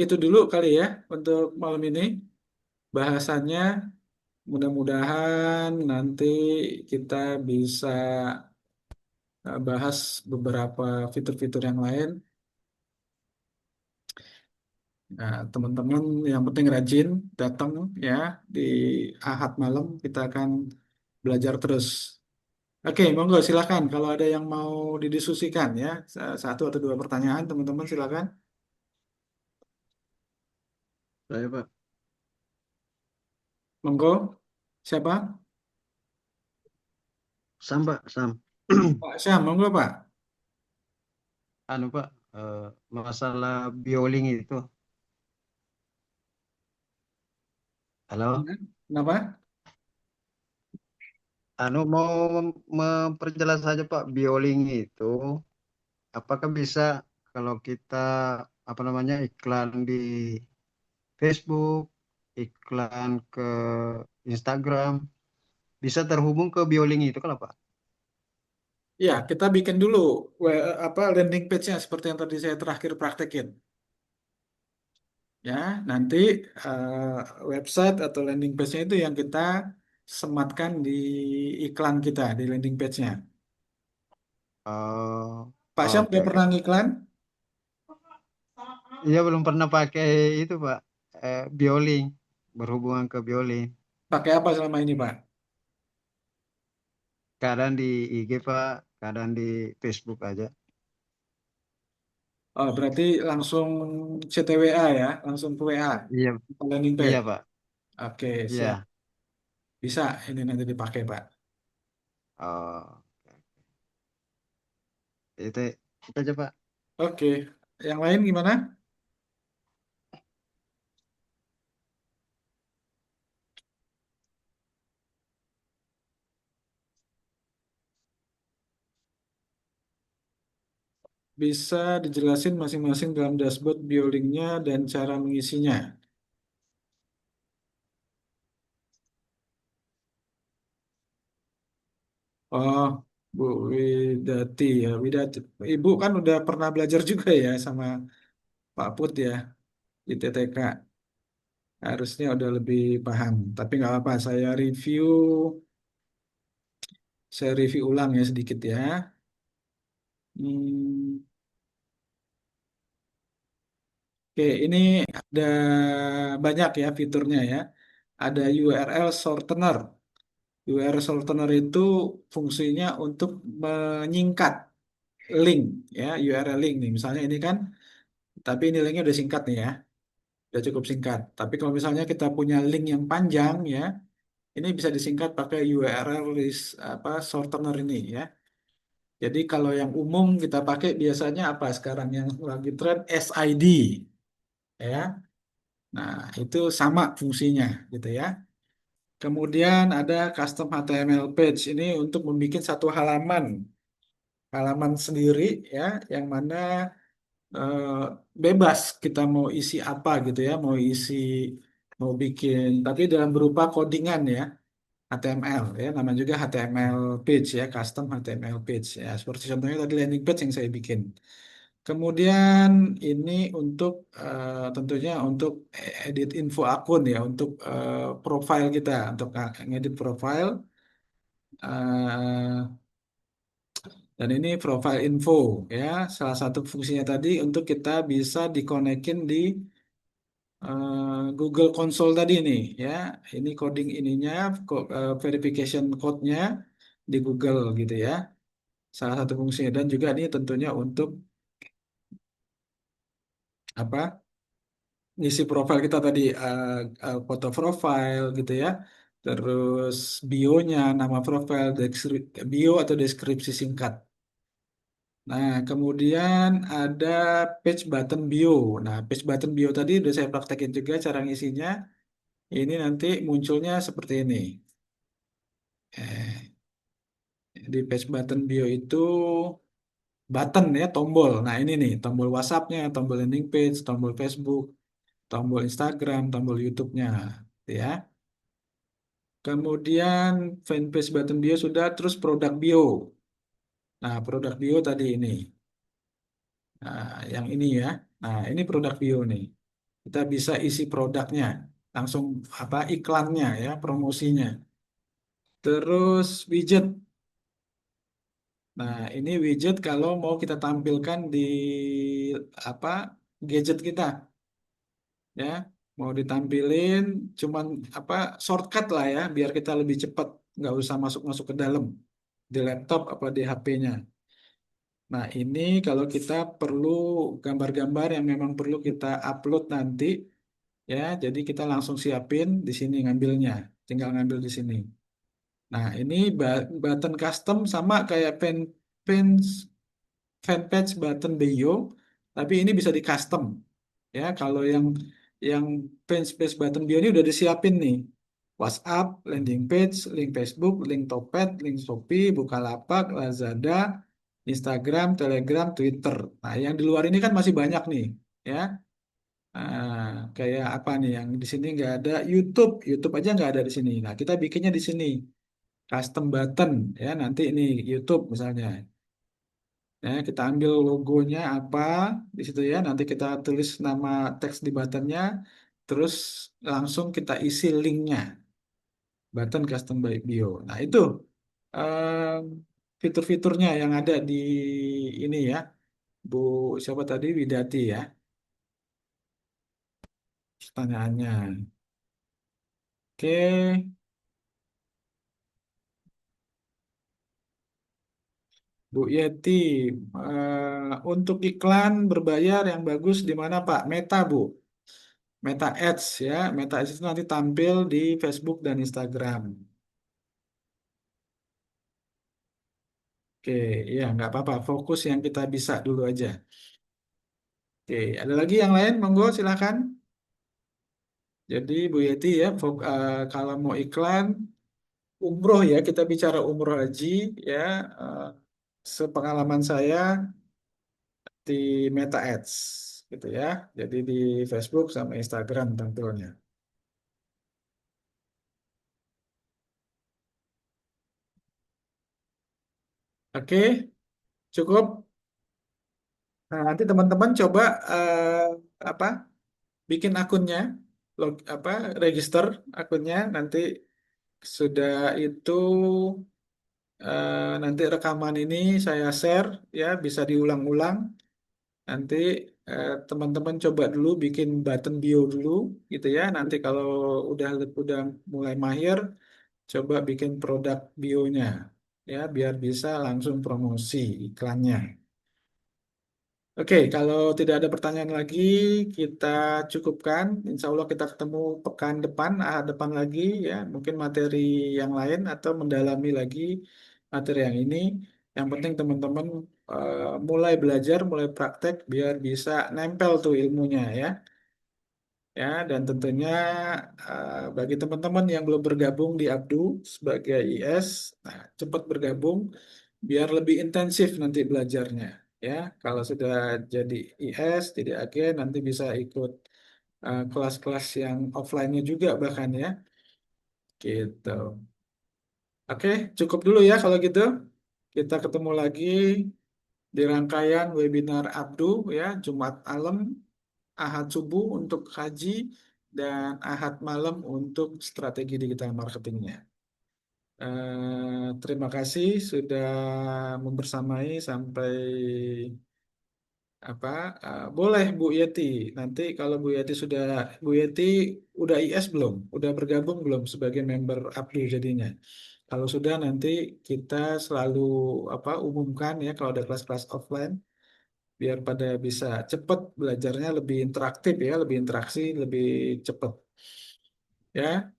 Itu dulu kali ya untuk malam ini bahasannya. Mudah-mudahan nanti kita bisa bahas beberapa fitur-fitur yang lain. Nah, teman-teman yang penting rajin datang ya di Ahad malam kita akan belajar terus. Oke, monggo silakan kalau ada yang mau didiskusikan ya. Satu atau dua pertanyaan teman-teman silakan. Saya Pak, Monggo. Siapa? Sam Pak, Sam. Pak Syam, monggo Pak. Anu Pak, masalah bioling itu. Halo, Kenapa? anu mau memperjelas saja Pak, bioling itu, apakah bisa kalau kita apa namanya iklan di Facebook, iklan ke Instagram, bisa terhubung ke bioling itu kan Pak? Ya, kita bikin dulu apa landing page-nya seperti yang tadi saya terakhir praktekin. Ya, nanti website atau landing page-nya itu yang kita sematkan di iklan kita di landing page-nya. Oh, Pak Syam oke udah oke. pernah ngiklan? Iya belum pernah pakai itu Pak, bioling, berhubungan ke bioling. Pakai apa selama ini, Pak? Kadang di IG Pak, kadang di Facebook aja. Oh, berarti langsung CTWA ya, langsung ke WA, Iya, landing iya page. Pak. Oke, siap. Iya. Bisa ini nanti dipakai, Pak. Oh, itu aja Pak. Oke, yang lain gimana? Bisa dijelasin masing-masing dalam dashboard biolinknya dan cara mengisinya. Oh, Bu Widati ya. Widati. Ibu kan udah pernah belajar juga ya sama Pak Put ya di TTK. Harusnya udah lebih paham. Tapi nggak apa-apa, saya review ulang ya sedikit ya. Hmm, oke, ini ada banyak ya fiturnya ya. Ada URL shortener. URL shortener itu fungsinya untuk menyingkat link ya, URL link nih. Misalnya ini kan, tapi ini linknya udah singkat nih ya. Udah cukup singkat. Tapi kalau misalnya kita punya link yang panjang ya, ini bisa disingkat pakai URL list apa shortener ini ya. Jadi kalau yang umum kita pakai biasanya apa sekarang yang lagi tren SID ya. Nah, itu sama fungsinya gitu ya. Kemudian ada custom HTML page ini untuk membuat satu halaman sendiri ya, yang mana eh, bebas kita mau isi apa gitu ya, mau isi mau bikin, tapi dalam berupa codingan ya, HTML ya, namanya juga HTML page ya, custom HTML page ya. Seperti contohnya tadi landing page yang saya bikin. Kemudian ini untuk tentunya untuk edit info akun ya, untuk profile kita, untuk ngedit profile. eh, dan ini profile info ya, salah satu fungsinya tadi untuk kita bisa dikonekin di Google Console tadi nih ya. Ini coding ininya, verification code-nya di Google gitu ya. Salah satu fungsinya dan juga ini tentunya untuk apa? Ngisi profil kita tadi, foto profile gitu ya. Terus bio-nya, nama profil, bio atau deskripsi singkat. Nah, kemudian ada page button bio. Nah, page button bio tadi udah saya praktekin juga cara ngisinya. Ini nanti munculnya seperti ini. Eh, di page button bio itu button ya, tombol. Nah, ini nih, tombol WhatsApp-nya, tombol landing page, tombol Facebook, tombol Instagram, tombol YouTube-nya. Ya. Kemudian fanpage button bio sudah, terus produk bio. Nah, produk bio tadi ini. Nah, yang ini ya. Nah, ini produk bio nih. Kita bisa isi produknya, langsung apa iklannya ya, promosinya. Terus widget. Nah, ini widget kalau mau kita tampilkan di apa gadget kita ya. Mau ditampilin cuman apa shortcut lah ya, biar kita lebih cepat, nggak usah masuk-masuk ke dalam di laptop apa di HP-nya. Nah, ini kalau kita perlu gambar-gambar yang memang perlu kita upload nanti, ya, jadi kita langsung siapin di sini ngambilnya, tinggal ngambil di sini. Nah, ini button custom sama kayak fanpage button bio, tapi ini bisa di custom. Ya, kalau yang fanpage button bio ini udah disiapin nih. WhatsApp, landing page, link Facebook, link Topet, link Shopee, Bukalapak, Lazada, Instagram, Telegram, Twitter. Nah, yang di luar ini kan masih banyak nih, ya. Kayak apa nih yang di sini nggak ada YouTube, YouTube aja nggak ada di sini. Nah, kita bikinnya di sini, custom button, ya. Nanti ini YouTube misalnya, ya. Kita ambil logonya apa di situ ya. Nanti kita tulis nama teks di buttonnya, terus langsung kita isi linknya, button custom by bio. Nah, itu em, fitur-fiturnya yang ada di ini ya. Bu siapa tadi Widati ya pertanyaannya. Oke, Bu Yeti, untuk iklan berbayar yang bagus di mana Pak? Meta Bu, Meta Ads ya. Meta Ads itu nanti tampil di Facebook dan Instagram. Oke, ya nggak apa-apa. Fokus yang kita bisa dulu aja. Oke, ada lagi yang lain? Monggo silakan. Jadi Bu Yeti ya, kalau mau iklan umroh ya, kita bicara umroh haji ya. eh, Sepengalaman saya di Meta Ads gitu ya. Jadi di Facebook sama Instagram tentunya. Oke, cukup. Nah, nanti teman-teman coba apa? Bikin akunnya, apa? Register akunnya. Nanti sudah itu nanti rekaman ini saya share ya, bisa diulang-ulang. Nanti teman-teman coba dulu bikin button bio dulu gitu ya. Nanti kalau udah mulai mahir, coba bikin produk bionya ya biar bisa langsung promosi iklannya. Oke, kalau tidak ada pertanyaan lagi, kita cukupkan. Insya Allah kita ketemu pekan depan, ahad depan lagi ya. Mungkin materi yang lain atau mendalami lagi materi yang ini. Yang penting teman-teman mulai belajar, mulai praktek biar bisa nempel tuh ilmunya ya. Ya, dan tentunya bagi teman-teman yang belum bergabung di Abdu sebagai IS, nah, cepat bergabung biar lebih intensif nanti belajarnya. Ya, kalau sudah jadi IS, jadi agen, nanti bisa ikut kelas-kelas yang offline-nya juga bahkan ya. Gitu. Oke, cukup dulu ya kalau gitu. Kita ketemu lagi di rangkaian webinar Abdu ya, Jumat malam, Ahad subuh untuk haji, dan Ahad malam untuk strategi digital marketingnya. Terima kasih sudah membersamai sampai apa boleh Bu Yeti, nanti kalau Bu Yeti udah IS belum, udah bergabung belum sebagai member Abdu jadinya. Kalau sudah nanti kita selalu umumkan ya kalau ada kelas-kelas offline biar pada bisa cepat belajarnya, lebih interaktif ya, lebih interaksi, lebih cepat ya.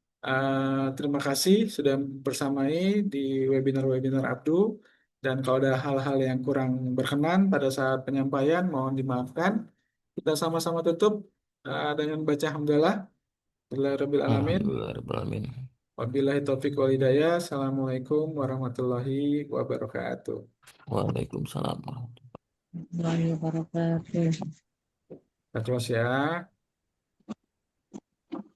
Terima kasih sudah bersamai di webinar-webinar Abdu. Dan kalau ada hal-hal yang kurang berkenan pada saat penyampaian, mohon dimaafkan. Kita sama-sama tutup dengan baca hamdalah. Rabbil alamin. Alhamdulillah Rabbil Alamin. Wabillahi taufiq wal hidayah. Assalamualaikum warahmatullahi wabarakatuh. Waalaikumsalam. warahmatullahi wabarakatuh. Kita close ya.